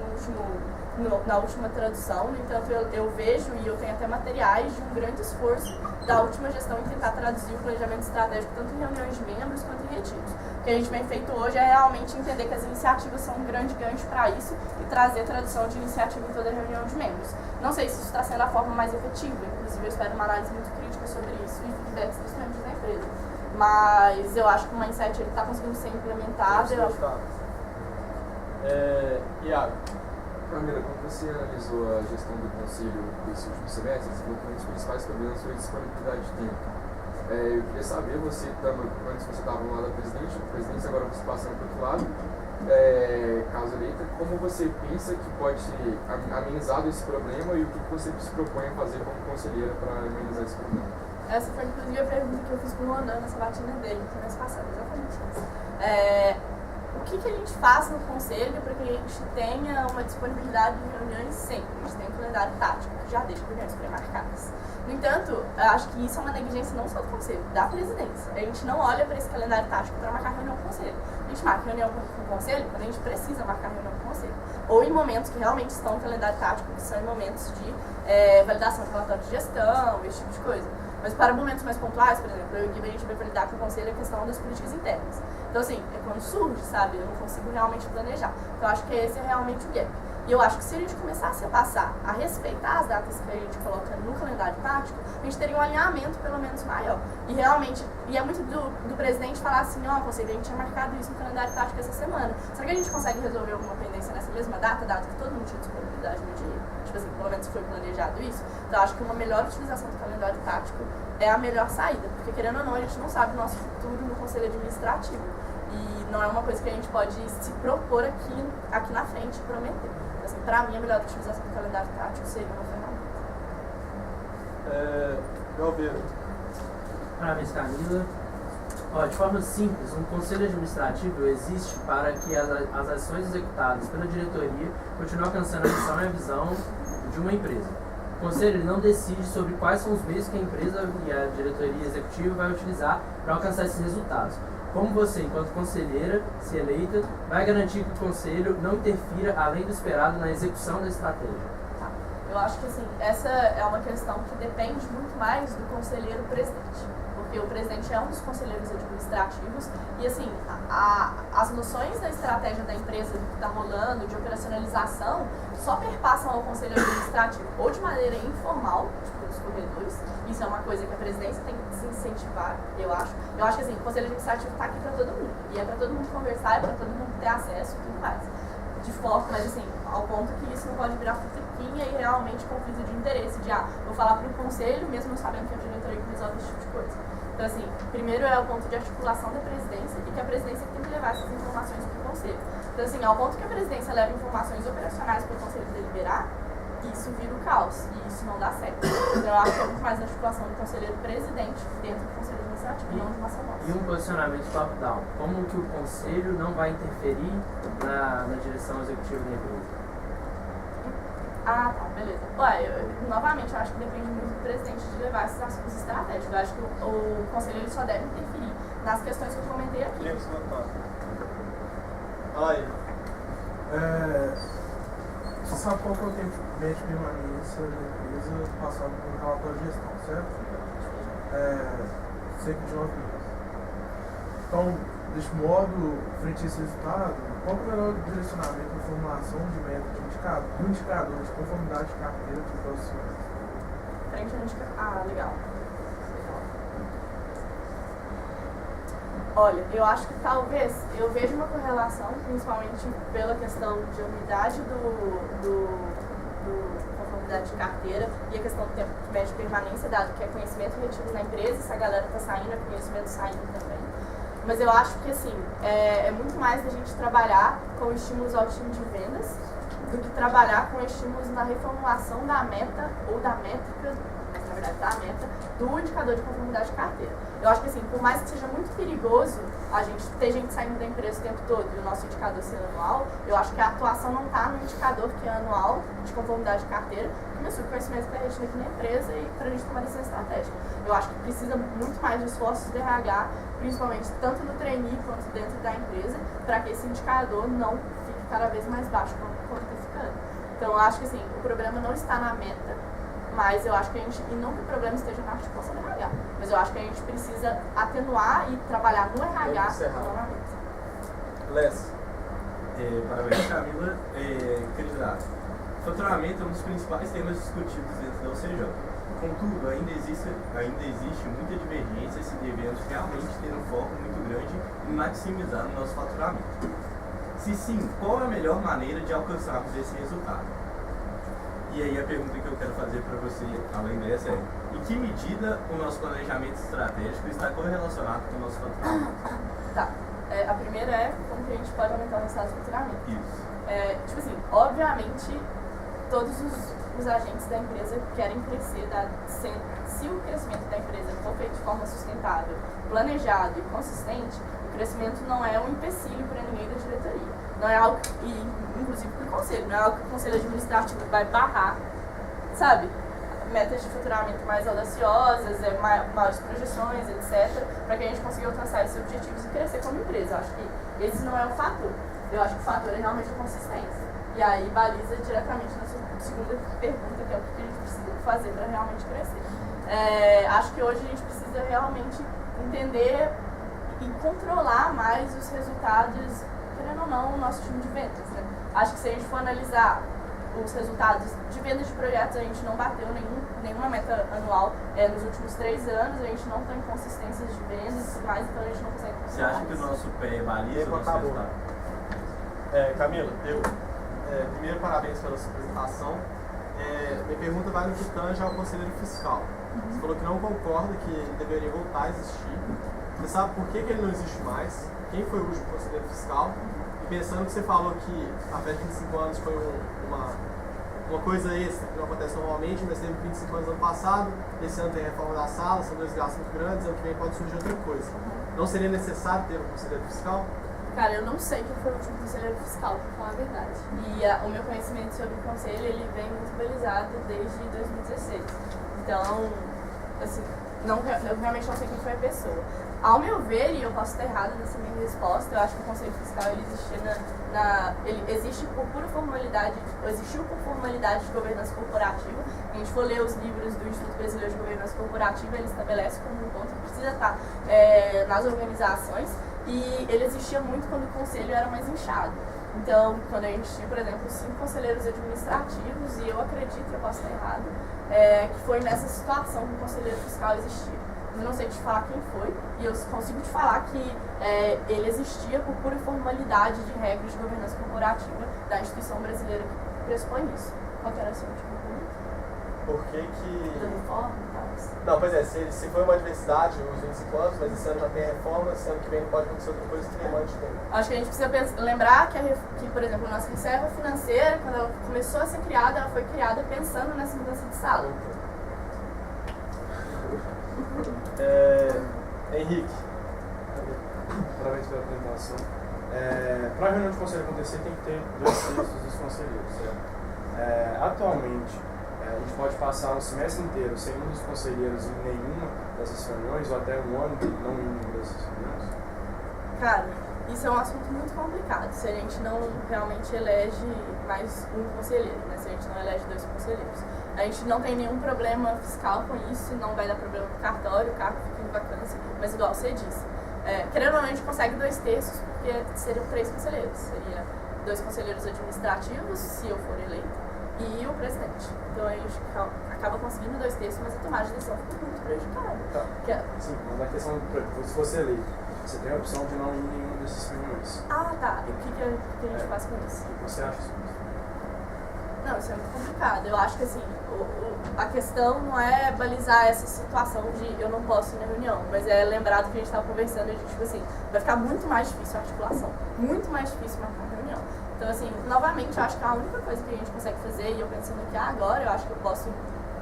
na última tradução, no entanto eu vejo e eu tenho até materiais de um grande esforço da última gestão em tentar traduzir o planejamento estratégico tanto em reuniões de membros quanto em retiros. O que a gente vem feito hoje é realmente entender que as iniciativas são um grande gancho para isso e trazer tradução de iniciativa em toda a reunião de membros. Não sei se isso está sendo a forma mais efetiva, inclusive eu espero uma análise muito crítica sobre isso e feedbacks dos membros da empresa. Mas eu acho que o mindset está conseguindo ser implementado. Iago. Camila, quando você analisou a gestão do conselho desse último semestre, você falou que um dos principais problemas foi a disponibilidade de tempo. Eu queria saber, antes você estava no lado da presidente, agora você passando para o outro lado, caso eleita, como você pensa que pode ser amenizado esse problema e o que você se propõe a fazer como conselheira para amenizar esse problema? Essa foi inclusive a pergunta que eu fiz para o Ronan nessa batina dele, no mês passado, exatamente isso. O que a gente faz no conselho para que a gente tenha uma disponibilidade de reuniões sempre? A gente tem um calendário tático que já deixa reuniões pré-marcadas. No entanto, eu acho que isso é uma negligência não só do conselho, da presidência. A gente não olha para esse calendário tático para marcar reunião com o conselho. A gente marca reunião com o conselho quando a gente precisa marcar reunião com o conselho. Ou em momentos que realmente estão no calendário tático, que são em momentos de validação de relatório de gestão, esse tipo de coisa. Mas para momentos mais pontuais, por exemplo, eu e o Gui, a gente vai validar com o conselho a questão das políticas internas. Então, assim, é quando surge, sabe? Eu não consigo realmente planejar. Então, eu acho que esse é realmente o gap. E eu acho que se a gente começasse a passar a respeitar as datas que a gente coloca no calendário tático, a gente teria um alinhamento pelo menos maior. E realmente, e é muito do presidente falar assim, conselho, a gente tinha marcado isso no calendário tático essa semana. Será que a gente consegue resolver alguma pendência nessa mesma data que todo mundo tinha disponibilidade no dia? Tipo assim, pelo menos foi planejado isso. Então, eu acho que uma melhor utilização do calendário tático é a melhor saída. Porque, querendo ou não, a gente não sabe o nosso futuro no conselho administrativo. E não é uma coisa que a gente pode se propor aqui na frente e prometer. Assim, para mim, a melhor utilização do calendário tático seria uma ferramenta. Galveiro. Parabéns, Camila. De forma simples, um conselho administrativo existe para que as ações executadas pela diretoria continuem alcançando a missão e a visão de uma empresa. conselho ele não decide sobre quais são os meios que a empresa e a diretoria executiva vai utilizar para alcançar esses resultados. Como você, enquanto conselheira, se eleita, vai garantir que o conselho não interfira além do esperado na execução da estratégia? Tá. Eu acho que assim, essa é uma questão que depende muito mais do conselheiro presidente. Porque o presidente é um dos conselheiros administrativos e, assim, as noções da estratégia da empresa, do que está rolando, de operacionalização, só perpassam ao conselho administrativo ou de maneira informal, tipo nos corredores. Isso é uma coisa que a presidência tem que se incentivar, eu acho. Eu acho que, assim, o conselho administrativo está aqui para todo mundo. E é para todo mundo conversar, é para todo mundo ter acesso e tudo mais. De forma, mas assim, ao ponto que isso não pode virar futriquinha e realmente conflito de interesse. De, vou falar para o conselho, mesmo sabendo que é a diretoria que resolve esse tipo de coisa. Então, assim, primeiro é o ponto de articulação da presidência e que a presidência tem que levar essas informações para o conselho. Então, assim, ao ponto que a presidência leva informações operacionais para o conselho deliberar, isso vira o caos e isso não dá certo. Então, eu acho que é muito mais a articulação do conselheiro presidente dentro do conselho administrativo, não de uma ação nossa. E um posicionamento top-down. Como que o conselho não vai interferir na direção executiva da empresa? Ah, tá, beleza. Novamente, eu acho que depende muito do presidente de levar esses assuntos estratégicos. Eu acho que o conselho ele só deve interferir nas questões que eu comentei aqui. Olha, você sabe qual que é o tempo médio de permanência da empresa passado por um relatório de gestão, certo? Cerca de 9 meses. Então, deste modo, frente a esse resultado, qual que é o melhor direcionamento para a formulação de método do indicador de conformidade de carteira de profissionais? Frente ao indicador. Ah, legal. Olha, eu acho que talvez eu vejo uma correlação, principalmente pela questão de unidade do conformidade de carteira e a questão do tempo médio de permanência, dado que é conhecimento retido na empresa, se a galera está saindo, é conhecimento saindo também. Mas eu acho que, assim, é muito mais da gente trabalhar com estímulos ao time de vendas do que trabalhar com estímulos na reformulação da meta ou da métrica, mas na verdade da meta, do indicador de conformidade de carteira. Eu acho que, assim, por mais que seja muito perigoso a gente ter gente saindo da empresa o tempo todo e o nosso indicador ser anual, eu acho que a atuação não está no indicador que é anual de conformidade de carteira, mas o conhecimento que está retido aqui na empresa e para a gente tomar decisão estratégica. Eu acho que precisa muito mais de esforços de RH, principalmente tanto no trainee quanto dentro da empresa, para que esse indicador não fique cada vez mais baixo quanto está ficando. Então, eu acho que, assim, o problema não está na meta, mas eu acho que a gente, e não que o problema esteja na articulação do RH, mas eu acho que a gente precisa atenuar e trabalhar no RH novamente. Les. Parabéns, Camila. Candidato. Faturamento é um dos principais temas discutidos dentro da UCJ. Contudo, ainda existe muita divergência se devemos realmente ter um foco muito grande em maximizar o nosso faturamento. Se sim, qual é a melhor maneira de alcançarmos esse resultado? E aí a pergunta que eu quero fazer para você, além dessa, é: em que medida o nosso planejamento estratégico está correlacionado com o nosso faturamento? Tá. A primeira é como que a gente pode aumentar o resultado do faturamento. Isso. Tipo assim, obviamente, todos os agentes da empresa querem crescer, se o crescimento da empresa for feito de forma sustentável, planejado e consistente, o crescimento não é um empecilho para ninguém da diretoria. Não é algo, inclusive para o conselho, não é algo que o conselho administrativo vai barrar, sabe? Metas de faturamento mais audaciosas, maiores projeções, etc., para que a gente consiga alcançar esses objetivos e crescer como empresa. Eu acho que esse não é o fator. Eu acho que o fator é realmente a consistência. E aí baliza diretamente na sua segunda pergunta, que é o que a gente precisa fazer para realmente crescer. Acho que hoje a gente precisa realmente entender e controlar mais os resultados, querendo ou não, o nosso time de vendas, né? Acho que se a gente for analisar os resultados de vendas de projetos, a gente não bateu nenhuma meta anual nos últimos 3 anos, a gente não tem consistências de vendas e tudo mais, então a gente não consegue controlar. Você acha que o nosso pé é baliza o nosso resultado? Camila, primeiro, parabéns pela sua apresentação. Minha pergunta vai no que tange ao conselheiro fiscal. Você falou que não concorda que ele deveria voltar a existir. Você sabe por que ele não existe mais? Quem foi o último conselheiro fiscal? E pensando que você falou que a festa de 25 anos foi uma coisa extra, que não acontece normalmente, mas teve 25 anos no ano passado, esse ano tem a reforma da sala, são 2 gastos muito grandes, ano que vem pode surgir outra coisa. Não seria necessário ter um conselheiro fiscal? Cara, eu não sei quem foi o último conselheiro fiscal, pra falar a verdade. E o meu conhecimento sobre o conselho, ele vem muito descentralizado desde 2016. Então, assim, eu realmente não sei quem foi a pessoa. Ao meu ver, e eu posso estar errada nessa minha resposta, eu acho que o Conselho Fiscal ele existia ele existe por pura formalidade, existiu por formalidade de governança corporativa. A gente for ler os livros do Instituto Brasileiro de Governança Corporativa, ele estabelece como um ponto que precisa estar nas organizações, e ele existia muito quando o conselho era mais inchado. Então, quando a gente tinha, por exemplo, 5 conselheiros administrativos, e eu acredito, eu posso estar errado, que foi nessa situação que o conselheiro fiscal existia. Eu não sei te falar quem foi, e eu consigo te falar que ele existia por pura formalidade de regras de governança corporativa da instituição brasileira que pressupõe isso. Qual que era a sua última pergunta? Por que Da reforma e tal? Não, pois é, se foi uma diversidade os 25 anos, mas esse ano já tem a reforma, esse ano que vem pode acontecer outra coisa que tem antes tem. Acho que a gente precisa lembrar que, por exemplo, a nossa reserva financeira, quando ela começou a ser criada, ela foi criada pensando nessa mudança de sala. Henrique. Parabéns pela apresentação. Para a reunião de conselho acontecer, tem que ter 2/3 dos conselheiros, certo? Atualmente, a gente pode passar um semestre inteiro sem um dos conselheiros em nenhuma dessas reuniões, ou até um ano não em nenhuma dessas reuniões? Cara, isso é um assunto muito complicado, se a gente não realmente elege mais um conselheiro, né? Se a gente não elege 2 conselheiros. A gente não tem nenhum problema fiscal com isso, não vai dar problema no cartório, o cargo fica em vacância, mas igual você disse, querendo ou não, a gente consegue 2/3, porque seriam 3 conselheiros. Seria 2 conselheiros administrativos, se eu for eleito, e o presidente. Então a gente acaba conseguindo 2/3, mas a tomada de decisão fica muito prejudicada. Tá. Sim, mas a questão, se fosse eleito, você tem a opção de não ir em nenhuma dessas reuniões. Ah, tá. E o que a gente faz com isso? O que você acha sobre isso? Não, isso é muito complicado. Eu acho que assim, a questão não é balizar essa situação de eu não posso ir na reunião, mas é lembrar do que a gente estava conversando e tipo assim, vai ficar muito mais difícil a articulação, muito mais difícil marcar uma reunião. Então assim, novamente, eu acho que a única coisa que a gente consegue fazer, e eu pensando aqui agora, eu acho que eu posso,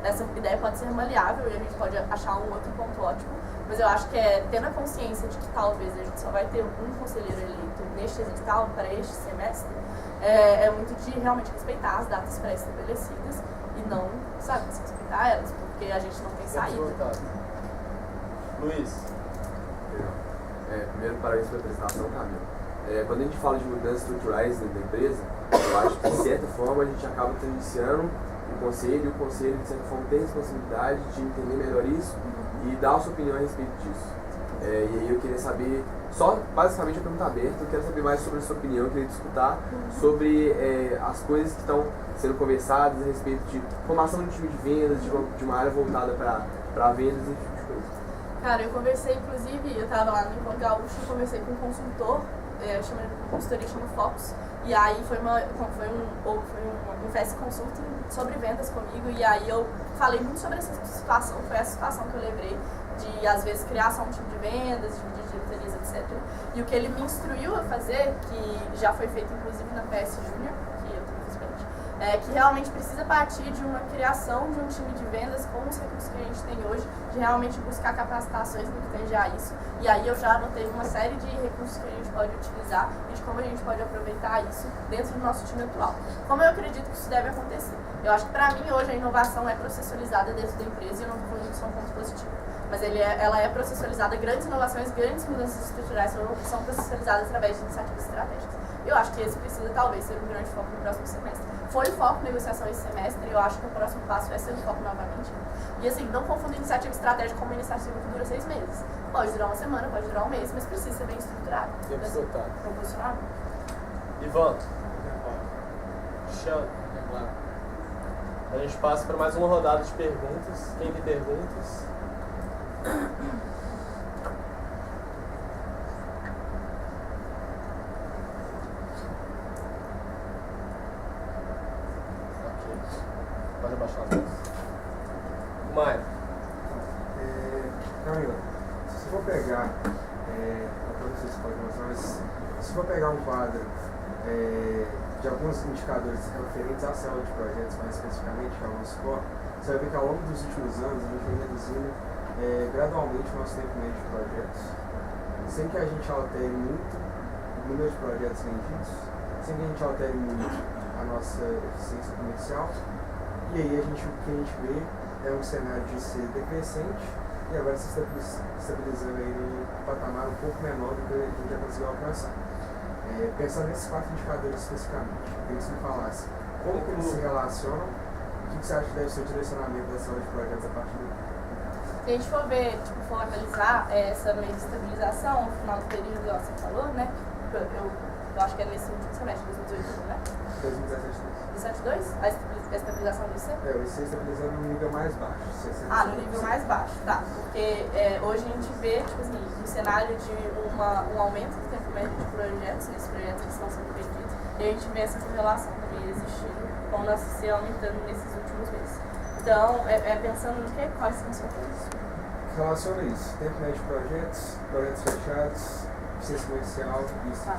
essa ideia pode ser maleável e a gente pode achar um outro ponto ótimo, mas eu acho que tendo a consciência de que talvez a gente só vai ter um conselheiro eleito neste edital para este semestre, é muito de realmente respeitar as datas pré-estabelecidas e não, sabe, respeitar elas, porque a gente não tem saída. Luiz. Primeiro, parabéns pela apresentação, Camila. Quando a gente fala de mudanças estruturais dentro da empresa, eu acho que, de certa forma, a gente acaba iniciando o conselho, de certa forma, tem a responsabilidade de entender melhor isso e dar a sua opinião a respeito disso. E aí eu queria saber, basicamente a pergunta aberta, eu quero saber mais sobre a sua opinião, eu queria discutir sobre as coisas que estão sendo conversadas a respeito de formação de time de vendas, de uma área voltada para vendas e esse tipo de coisa. Cara, eu conversei, inclusive, eu estava lá no Encontro Gaúcho e conversei com um consultor, uma consultoria chama Focus, e aí foi um fast consulting sobre vendas comigo, e aí eu falei muito sobre essa situação, foi essa situação que eu lembrei de, às vezes, criar só um tipo de vendas, dividir diretorias, etc. E o que ele me instruiu a fazer, que já foi feito, inclusive, na PS Júnior, que eu também fiz parte, que realmente precisa partir de uma criação de um time de vendas com os recursos que a gente tem hoje, de realmente buscar capacitações no que tem já isso. E aí eu já anotei uma série de recursos que a gente pode utilizar e de como a gente pode aproveitar isso dentro do nosso time atual. Como eu acredito que isso deve acontecer? Eu acho que para mim hoje a inovação é processualizada dentro da empresa e eu não estou falando que isso é um ponto positivo. Mas ela é processualizada, grandes inovações, grandes mudanças estruturais são processualizadas através de iniciativas estratégicas. Eu acho que esse precisa talvez ser um grande foco no próximo semestre. Foi o foco negociação esse semestre e eu acho que o próximo passo vai ser o foco novamente. E assim, não confunda iniciativa estratégica com uma iniciativa que dura 6 meses. Pode durar uma semana, pode durar um mês, mas precisa ser bem estruturado. Proporcionado. Ivan. Xan. A gente passa para mais uma rodada de perguntas. Quem tem perguntas? Pode abaixar as mãos. Maio. Camila, se for pegar, não sei se pode mostrar, mas se for pegar um quadro de alguns indicadores referentes à célula de projetos, mais especificamente, que é o nosso core, você vai ver que ao longo dos últimos anos a gente vem reduzindo gradualmente o nosso tempo médio de projetos, sem que a gente altere muito o número de projetos vendidos, sem que a gente altere muito a nossa eficiência comercial E aí o que a gente vê é um cenário de ser decrescente e agora se estabilizando aí num patamar um pouco menor do que a gente já conseguiu alcançar. Pensando nesses 4 indicadores especificamente, eu queria que você me falasse como que eles se relacionam e o que você acha que deve ser o direcionamento dessa hora de projetos a partir do. Se a gente for ver, tipo, for analisar essa meio de estabilização no final do período, igual você falou, né? Eu acho que é nesse último semestre, 2018, né? 2017. 17,2? A estabilização do IC? O IC estabilizando no nível mais baixo. No nível mais baixo, tá. Porque hoje a gente vê, tipo assim, um cenário de um aumento do tempo médio de projetos, esses projetos que estão sendo vendidos, e a gente vê essa correlação também existindo com o nosso IC aumentando nesses últimos meses. Então, pensando no que? Quais são os fatores? Relaciona isso, tempo médio de projetos fechados, eficiência comercial, isso.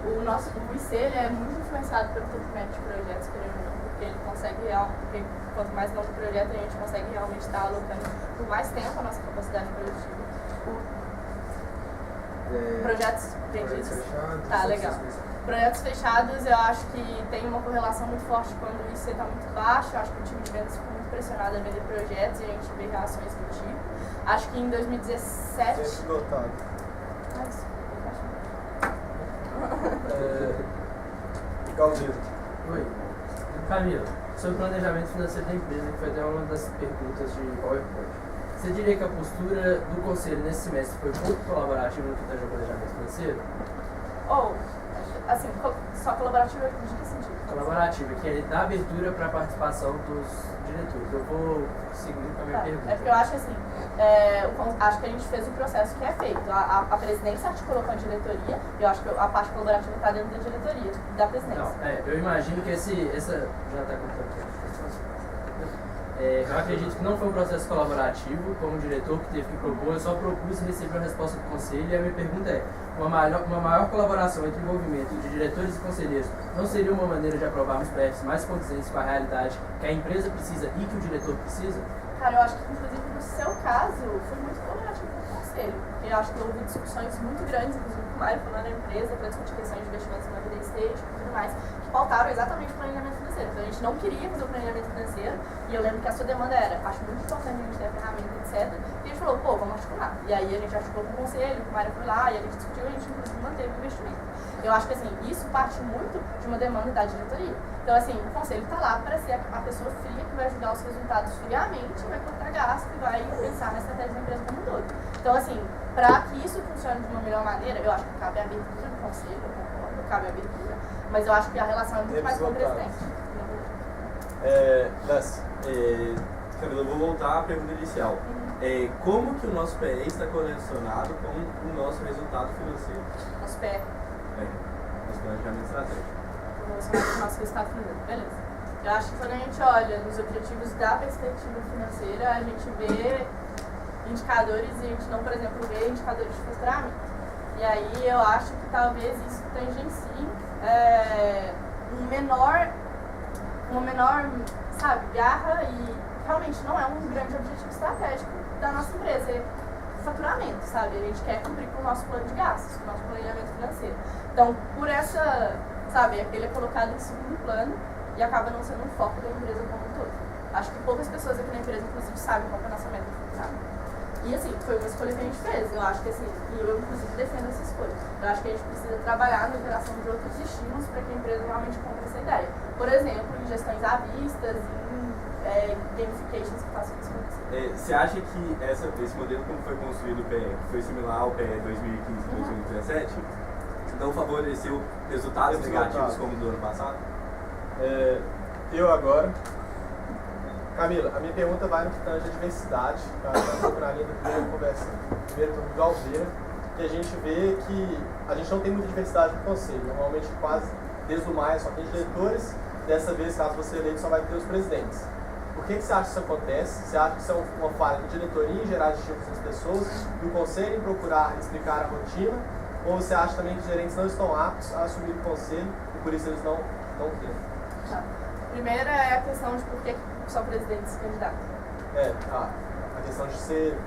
O IC ele é muito influenciado pelo tempo médio de projetos, querendo ou não, porque ele consegue porque quanto mais longo o projeto, a gente consegue realmente estar alocando por mais tempo a nossa capacidade produtiva. Projetos vendidos. Fechados. Tá, legal. Projetos fechados, eu acho que tem uma correlação muito forte quando o IC está muito baixo. Eu acho que o time de vendas fica muito pressionado a vender projetos e a gente vê reações do tipo. Acho que em 2017. Notado. Oi. Camila, sobre o planejamento financeiro da empresa, que foi até uma das perguntas de PowerPoint. Você diria que a postura do conselho nesse semestre foi pouco colaborativa no que tange ao planejamento financeiro? Assim, só colaborativa de que sentido? Colaborativa, que é dar abertura para a participação dos diretores. Eu vou seguir com a minha pergunta. É porque eu acho assim, acho que a gente fez o processo que é feito. A presidência articulou com a diretoria, e eu acho que a parte colaborativa está dentro da diretoria, da presidência. Não, eu imagino que essa já está contando. Eu acredito que não foi um processo colaborativo, como diretor que teve que propor, eu só propus e recebi uma resposta do conselho, e a minha pergunta é, uma maior colaboração entre o envolvimento de diretores e conselheiros não seria uma maneira de aprovarmos PFs mais condizentes com a realidade que a empresa precisa e que o diretor precisa? Cara, eu acho que, inclusive, no seu caso, foi muito colaborativo com o conselho, porque eu acho que houve discussões muito grandes, inclusive com o Mário falando na empresa, para discutir questões de investimentos na vida estate e tudo mais, que pautaram exatamente o planejamento financeiro. Então, a gente não queria fazer o planejamento financeiro, e eu lembro que a sua demanda era, acho muito importante a gente ter a ferramenta, etc. E a gente falou, vamos articular. E aí a gente articulou com o conselho, o Mário foi lá, e a gente discutiu, e a gente, inclusive, manteve o investimento. Eu acho que, assim, isso parte muito de uma demanda da diretoria. Então, assim, o conselho está lá para ser a pessoa fria que vai julgar os resultados friamente, vai cortar gasto e vai pensar na estratégia da empresa como um todo. Então, assim, para que isso funcione de uma melhor maneira, eu acho que cabe a abertura do conselho, eu concordo, cabe a abertura, mas eu acho que a relação é muito mais com o presidente. Camila, eu vou voltar à pergunta inicial. Como que o nosso PE está correlacionado com o nosso resultado financeiro? Nosso PE. Nosso planejamento estratégico. Nosso resultado financeiro, beleza. Eu acho que quando a gente olha nos objetivos da perspectiva financeira, a gente vê indicadores e a gente não, por exemplo, vê indicadores de faturamento. E aí eu acho que talvez isso tangencie uma menor, sabe, garra, e realmente não é um grande objetivo estratégico da nossa empresa. É faturamento, sabe? A gente quer cumprir com o nosso plano de gastos, com o nosso planejamento financeiro. Então, por essa, sabe, ele é colocado em segundo plano e acaba não sendo um foco da empresa como um todo. Acho que poucas pessoas aqui na empresa, inclusive, sabem qual é a nossa meta de faturamento. E assim, foi uma escolha que a gente fez. Eu acho que assim, e eu inclusive defendo essa escolha. Eu acho que a gente precisa trabalhar na geração de outros estímulos para que a empresa realmente compre essa ideia. Por exemplo, em gestões à vista, em gamifications que façam isso acontecer. Você acha que esse modelo como foi construído o PE, que foi similar ao PE 2015-2017, não favoreceu resultados negativos como do ano passado? Eu agora. Camila, a minha pergunta vai no que tange a diversidade, tá? Na linha do primeiro conversa, primeiro do Alveira, que a gente vê que a gente não tem muita diversidade no conselho. Normalmente, quase desde o maio só tem diretores, dessa vez, caso você eleito, só vai ter os presidentes. Por que você acha que isso acontece? Você acha que isso é uma falha da diretoria em gerar estímulos das pessoas, do conselho em procurar explicar a rotina, ou você acha também que os gerentes não estão aptos a assumir o conselho e por isso eles não querem? Tá. Primeira é a questão de por que só presidente se candidata. A questão de ser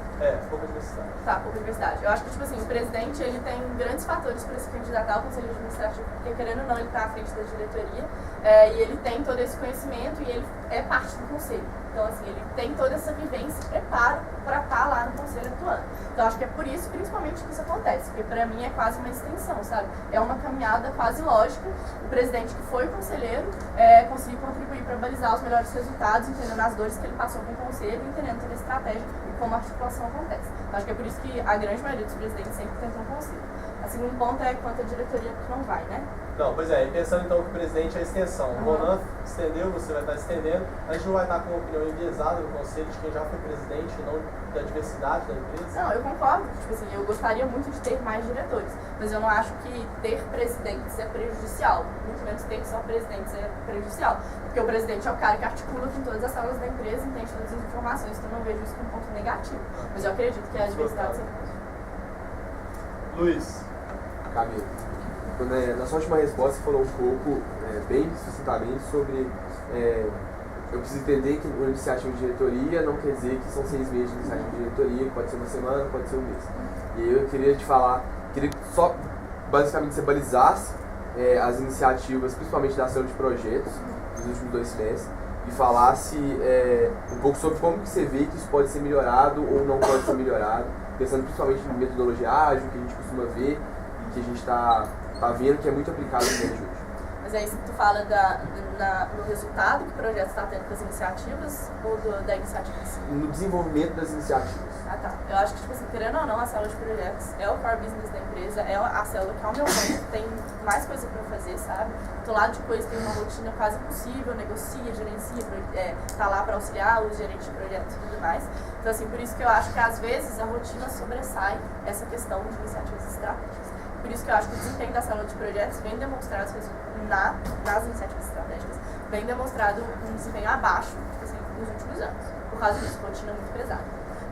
pouca diversidade. Tá, pouca diversidade. Eu acho que, tipo assim, o presidente, ele tem grandes fatores para se candidatar ao conselho administrativo, porque, querendo ou não, ele está à frente da diretoria, e ele tem todo esse conhecimento e ele é parte do conselho. Então, assim, ele tem toda essa vivência e preparo para estar lá no conselho atuando. Então, acho que é por isso, principalmente, que isso acontece, porque para mim é quase uma extensão, sabe? É uma caminhada quase lógica. O presidente que foi conselheiro conseguir contribuir para balizar os melhores resultados, entendendo as dores que ele passou com o conselho, entendendo toda a estratégia e como a articulação acontece. Então, acho que é por isso que a grande maioria dos presidentes sempre tentam um conselho. O segundo ponto é quanto a diretoria que não vai, né? Não, pois é, e pensando então que o presidente é a extensão. O Ronan estendeu, você vai estar estendendo. A gente não vai estar com uma opinião enviesada no conselho de quem já foi presidente e não da diversidade da empresa? Não, eu concordo. Tipo assim, eu gostaria muito de ter mais diretores, mas eu não acho que ter presidentes é prejudicial. Muito menos ter só presidentes é prejudicial. Porque o presidente é o cara que articula com todas as salas da empresa, entende todas as informações, então eu não vejo isso como um ponto negativo. Mas eu acredito que a diversidade sempre... Luiz. Camilo, na sua última resposta você falou um pouco, bem sucintamente, sobre eu preciso entender que uma iniciativa de diretoria não quer dizer que são 6 meses de iniciativa de diretoria, que pode ser uma semana, pode ser um mês. E eu queria te falar, queria que só basicamente você balizasse as iniciativas, principalmente da ação de projetos, dos últimos 2 semestres, e falasse um pouco sobre como que você vê que isso pode ser melhorado ou não pode ser melhorado, pensando principalmente em metodologia ágil, que a gente costuma ver e que a gente está vendo que é muito aplicado no dia de hoje. Mas é isso que tu fala no resultado que o projeto está tendo com as iniciativas ou da iniciativa em si? No desenvolvimento das iniciativas. Ah, tá. Eu acho que, tipo assim, querendo ou não, a célula de projetos é o core business da empresa, é a célula que, ao meu ver, tem mais coisa para fazer, sabe? Do lado de coisa tem uma rotina quase impossível, negocia, gerencia, tá lá para auxiliar os gerentes de projetos e tudo mais. Então, assim, por isso que eu acho que, às vezes, a rotina sobressai essa questão de iniciativas estratégicas. Por isso que eu acho que o desempenho da célula de projetos vem demonstrado nas iniciativas estratégicas, vem demonstrado um desempenho abaixo, tipo assim, nos últimos anos, por causa disso, rotina muito pesada.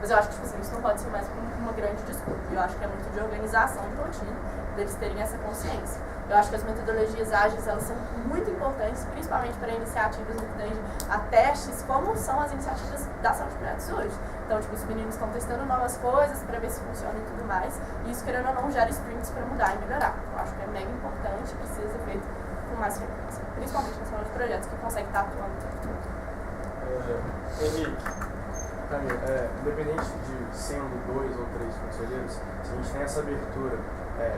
Mas eu acho que, tipo assim, isso não pode ser mais uma grande desculpa. Eu acho que é muito de organização de rotina, deles terem essa consciência. Eu acho que as metodologias ágeis, elas são muito importantes, principalmente para iniciativas no que tange a testes, como são as iniciativas da sala de projetos hoje. Então, tipo, os meninos estão testando novas coisas para ver se funciona e tudo mais. E isso, querendo ou não, gera sprints para mudar e melhorar. Eu acho que é mega importante e precisa ser feito com mais frequência. Principalmente na sala de projetos, que consegue estar atuando o tempo todo. Henrique. Camilo, independente de sendo 2 ou 3 conselheiros, se a gente tem essa abertura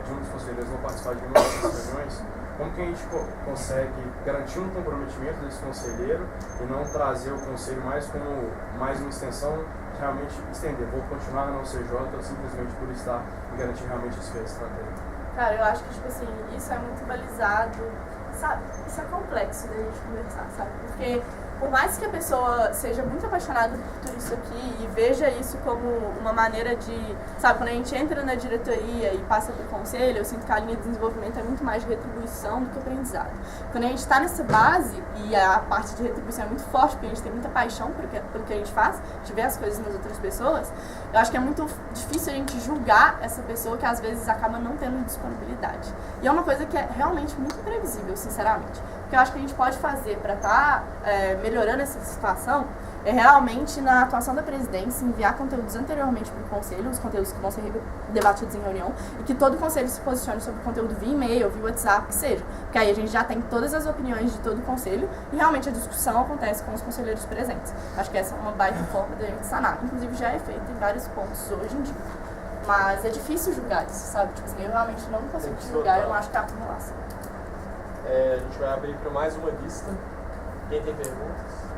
de um dos conselheiros não participar de uma dessas reuniões, como que a gente consegue garantir um comprometimento desse conselheiro e não trazer o conselho mais como mais uma extensão, realmente estender? Vou continuar na CJ simplesmente por estar e garantir realmente isso que é estratégia. Cara, eu acho que, tipo assim, isso é muito balizado, sabe? Isso é complexo da gente conversar, sabe? Porque por mais que a pessoa seja muito apaixonada por isso aqui e veja isso como uma maneira de... Sabe, quando a gente entra na diretoria e passa para o conselho, eu sinto que a linha de desenvolvimento é muito mais de retribuição do que aprendizado. Quando a gente está nessa base, e a parte de retribuição é muito forte, porque a gente tem muita paixão pelo que a gente faz, a gente vê as coisas nas outras pessoas, eu acho que é muito difícil a gente julgar essa pessoa que às vezes acaba não tendo disponibilidade. E é uma coisa que é realmente muito imprevisível, sinceramente. O que eu acho que a gente pode fazer para estar melhorando essa situação é realmente na atuação da presidência, enviar conteúdos anteriormente para o conselho, os conteúdos que vão ser debatidos em reunião, e que todo o conselho se posicione sobre o conteúdo via e-mail, via WhatsApp, que seja. Porque aí a gente já tem todas as opiniões de todo o conselho e realmente a discussão acontece com os conselheiros presentes. Acho que essa é uma baita forma da gente sanar. Inclusive já é feito em vários pontos hoje em dia. Mas é difícil julgar isso, sabe? Tipo assim, eu realmente não consigo julgar, eu não acho que há acumulação. A gente vai abrir para mais uma lista. Quem tem perguntas?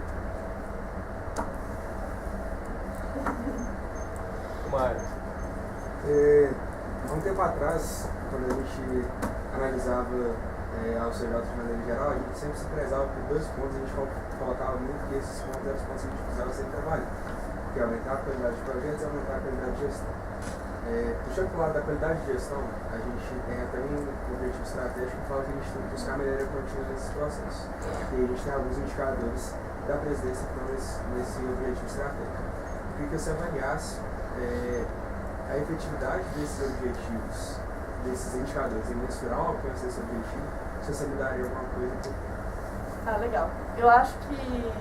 Mário. Há um tempo atrás, quando a gente analisava ao CJ de maneira geral, a gente sempre se prezava por 2 pontos, a gente colocava muito que esses pontos eram os pontos que a gente precisava sempre trabalhar, que é aumentar a qualidade de projetos e aumentar a qualidade de gestão. Puxando para o lado da qualidade de gestão, a gente tem até um objetivo estratégico que fala que a gente tem que buscar melhoria contínua nesses processos. E a gente tem alguns indicadores da presidência que estão nesse objetivo estratégico. Eu queria que você avaliasse a efetividade desses objetivos, desses indicadores, em mensurar o alcance desse objetivo, se você mudaria alguma coisa. Ah, legal. Eu acho que...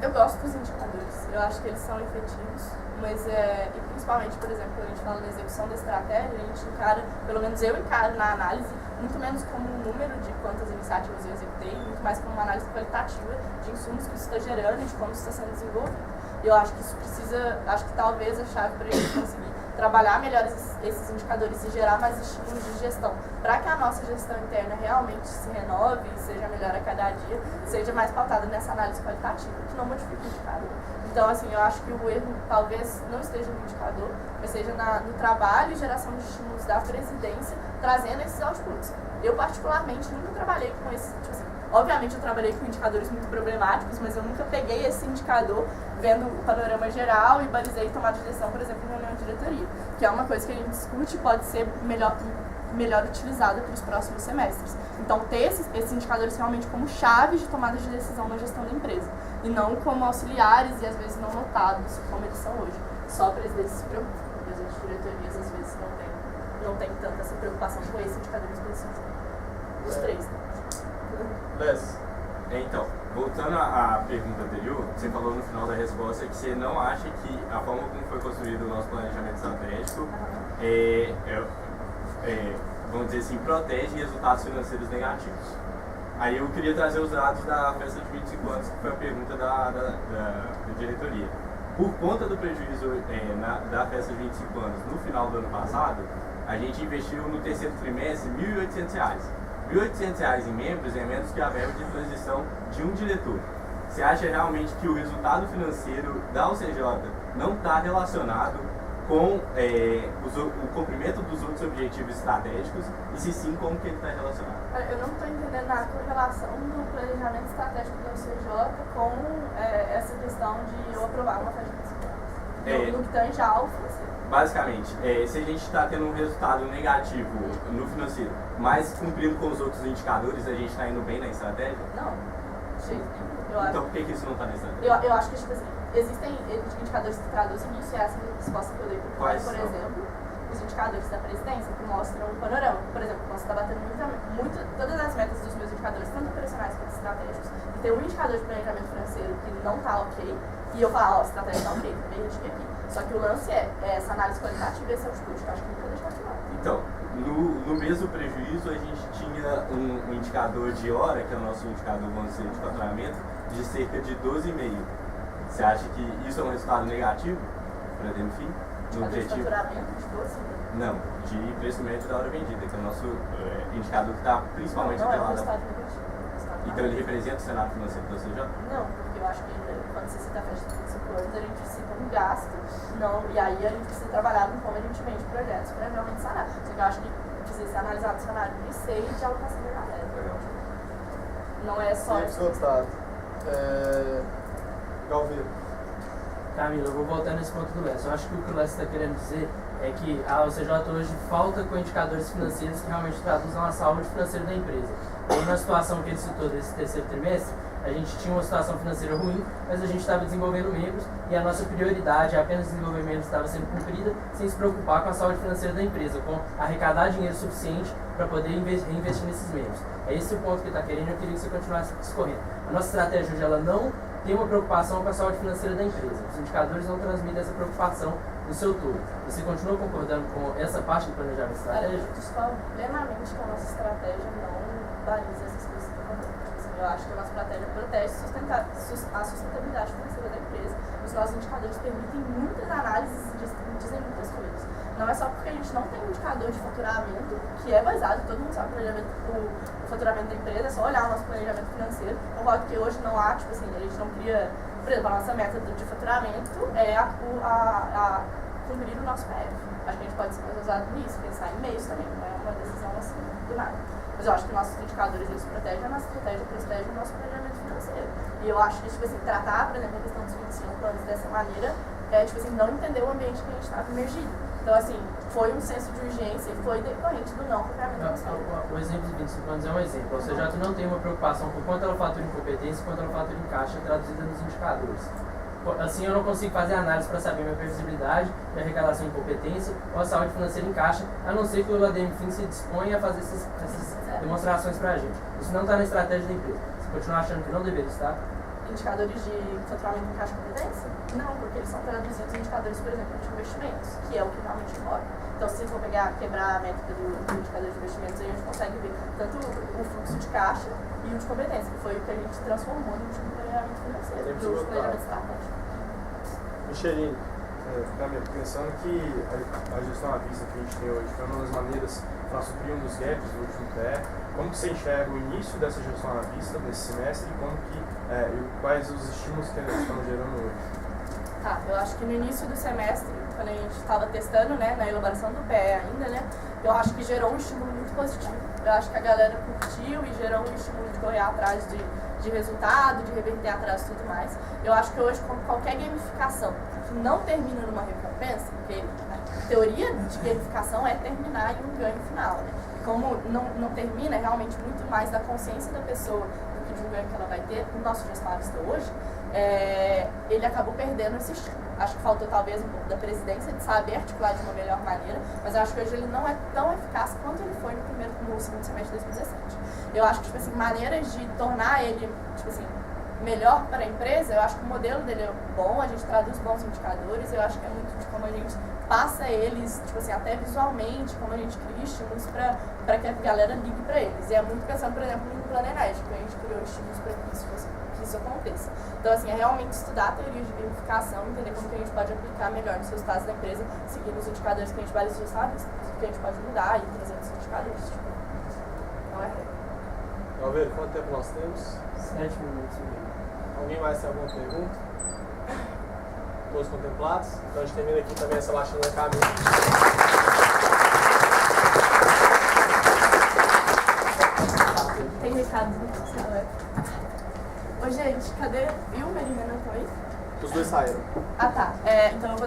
Eu gosto dos indicadores, eu acho que eles são efetivos, mas e principalmente, por exemplo, quando a gente fala na execução da estratégia, a gente encara, pelo menos eu encaro na análise, muito menos como um número de quantas iniciativas eu executei, muito mais como uma análise qualitativa de insumos que isso está gerando e de como isso está sendo desenvolvido. E eu acho que isso precisa, acho que talvez a chave para a gente conseguir trabalhar melhor esses indicadores e gerar mais estímulos de gestão, para que a nossa gestão interna realmente se renove e seja melhor a cada dia, seja mais pautada nessa análise qualitativa, que não modifica o indicador. Então, assim, eu acho que o erro talvez não esteja no indicador, mas seja no trabalho e geração de estímulos da presidência, trazendo esses outputs. Eu, particularmente, nunca trabalhei com esse, tipo assim, obviamente eu trabalhei com indicadores muito problemáticos, mas eu nunca peguei esse indicador vendo o panorama geral e balizei tomada de decisão, por exemplo, em reunião de diretoria, que é uma coisa que a gente discute e pode ser melhor utilizada para os próximos semestres. Então, ter esses indicadores realmente como chaves de tomada de decisão na gestão da empresa, e não como auxiliares e às vezes não notados, como eles são hoje. Só a presidência se preocupa, porque as outras diretorias às vezes não tem tanta essa preocupação com esse indicador específico. Os três, né? Les, então, voltando à pergunta anterior, você falou no final da resposta que você não acha que a forma como foi construído o nosso planejamento estratégico vamos dizer assim, protege resultados financeiros negativos. Aí eu queria trazer os dados da festa de 25 anos, que foi a pergunta da diretoria. Por conta do prejuízo da festa de 25 anos no final do ano passado, a gente investiu no terceiro trimestre R$ 1.800. R$ 1.800 em membros é menos que a verba de transição de um diretor. Você acha realmente que o resultado financeiro da UCJ não está relacionado com o cumprimento dos outros objetivos estratégicos, e se sim, como que ele está relacionado? Eu não estou entendendo a correlação do planejamento estratégico da UCJ com essa questão de eu aprovar uma festa de no que tange ao financeiro. Basicamente, se a gente está tendo um resultado negativo no financeiro, mas cumprindo com os outros indicadores, a gente está indo bem na estratégia? Não, de jeito nenhum. Então por que isso não está na estratégia? Eu acho que, tipo assim, existem indicadores que traduzem isso, e essa resposta que eu dei por exemplo, os indicadores da presidência, que mostram o panorama. Por exemplo, você está batendo todas as metas dos meus indicadores, tanto operacionais quanto estratégicos, e tem um indicador de planejamento financeiro que não está ok, e eu falo, a estratégia está ok, também a gente aqui. Só que o lance é essa análise qualitativa e esse output, que eu acho que nunca deixou de lado. Então, no mesmo prejuízo, a gente tinha um indicador de hora, que é o nosso indicador, vamos dizer, de faturamento, de cerca de 12,5. Você acha que isso é um resultado negativo para a Demfim? No objetivo? De faturamento de 12? Não, de preço médio da hora vendida, que é o nosso indicador que está principalmente atrelado. Não, é um resultado negativo. Então ele representa o cenário financeiro da CJ? Não, porque eu acho que quando você cita a festa de 25 anos, a gente cita um gasto, e aí a gente precisa trabalhar no como a gente vende projetos para realmente sanar. Só que eu acho que precisa ser analisado o cenário de IC e de alocação da galera. Não é só... Galveiro. Camila, eu vou voltar nesse ponto do Lécio. Eu acho que o que o Lécio está querendo dizer é que a UCJ hoje falta com indicadores financeiros que realmente traduzam a saúde financeira da empresa. E na situação que ele citou desse terceiro trimestre, a gente tinha uma situação financeira ruim, mas a gente estava desenvolvendo membros e a nossa prioridade é apenas desenvolver membros, estava sendo cumprida sem se preocupar com a saúde financeira da empresa, com arrecadar dinheiro suficiente para poder reinvestir nesses membros. É esse o ponto que ele está querendo e eu queria que você continuasse discorrendo. A nossa estratégia hoje ela não tem uma preocupação com a saúde financeira da empresa. Os indicadores não transmitem essa preocupação no seu todo. Você continua concordando com essa parte do planejamento estratégico? Eu discordo plenamente que a nossa estratégia não baliza essas coisas. Eu acho que a nossa estratégia protege a sustentabilidade financeira da empresa. Os nossos indicadores permitem muitas análises e dizem muitas coisas. Não é só porque a gente não tem um indicador de faturamento, que é baseado, todo mundo sabe o faturamento da empresa, é só olhar o nosso planejamento financeiro. Eu concordo que hoje não há, tipo assim, a gente não cria, por exemplo, a nossa meta de faturamento é cumprir o nosso PF. Acho que a gente pode ser mais usado nisso, pensar em meios também, não é uma decisão assim do nada. Mas eu acho que nossos indicadores eles protegem a nossa estratégia, protegem o nosso planejamento financeiro. E eu acho que, tipo assim, tratar, por exemplo, a questão dos 25 anos dessa maneira é, tipo assim, não entender o ambiente que a gente estava imergido. Então, assim, foi um senso de urgência e foi decorrente do não acompanhamento financeiro. O exemplo de 25 anos é um exemplo. Ou seja, tu não tem uma preocupação com quanto ela fatura em competência e quanto ela fatura em caixa traduzida nos indicadores. Assim, eu não consigo fazer análise para saber minha previsibilidade, minha arrecadação em competência ou a saúde financeira em caixa, a não ser que o ADMFIN se disponha a fazer essas demonstrações para a gente. Isso não está na estratégia da empresa. Se continuar achando que não deveria estar, indicadores de faturamento em caixa de competência? Não, porque eles são traduzidos em indicadores, por exemplo, de investimentos, que é o que realmente importa. Então, se vocês vão quebrar a métrica do indicador de investimentos, aí a gente consegue ver tanto o fluxo de caixa e o de competência, que foi o que a gente transformou no último planejamento financeiro, do último planejamento estratégico. Michelin. Pensando que a gestão à vista que a gente tem hoje foi uma das maneiras para suprir um dos gaps do último TE, como que você enxerga o início dessa gestão à vista, desse semestre, e como que, quais os estímulos que eles estão gerando hoje? Tá, eu acho que no início do semestre, quando a gente estava testando, né, na elaboração do PE ainda, né, eu acho que gerou um estímulo muito positivo. Eu acho que a galera curtiu e gerou um estímulo de correr atrás de resultado, de reverter atrás e tudo mais. Eu acho que hoje, como qualquer gamificação que não termina numa recompensa, porque a teoria de gamificação é terminar em um ganho final, né? E como não termina, é realmente muito mais da consciência da pessoa do que de um ganho que ela vai ter. O nosso gestor hoje, ele acabou perdendo esse estímulo. Acho que faltou talvez um pouco da presidência de saber articular de uma melhor maneira, mas eu acho que hoje ele não é tão eficaz quanto ele foi no segundo semestre de 2017. Eu acho que, tipo assim, maneiras de tornar ele, tipo assim, melhor para a empresa, eu acho que o modelo dele é bom, a gente traduz bons indicadores, eu acho que é muito de como a gente passa eles, tipo assim, até visualmente, como a gente cria estímulos para que a galera ligue para eles. E é muito pensando, por exemplo, no Plano Enérgico, a gente criou estímulos para que isso aconteça. Então, assim, é realmente estudar a teoria de gamificação, entender como que a gente pode aplicar melhor nos resultados da empresa, seguindo os indicadores que a gente vai já sabe, que a gente pode mudar e trazer esses indicadores. Tipo, não é regra. Alveiro, quanto tempo nós temos? 7 minutos e meio. Alguém mais tem alguma pergunta? Todos contemplados? Então a gente termina aqui também essa baixinha no caminho. Tem recado do celular. Ô, gente, cadê? E o Marina não estão aí? Os dois saíram. Ah, tá. Então eu vou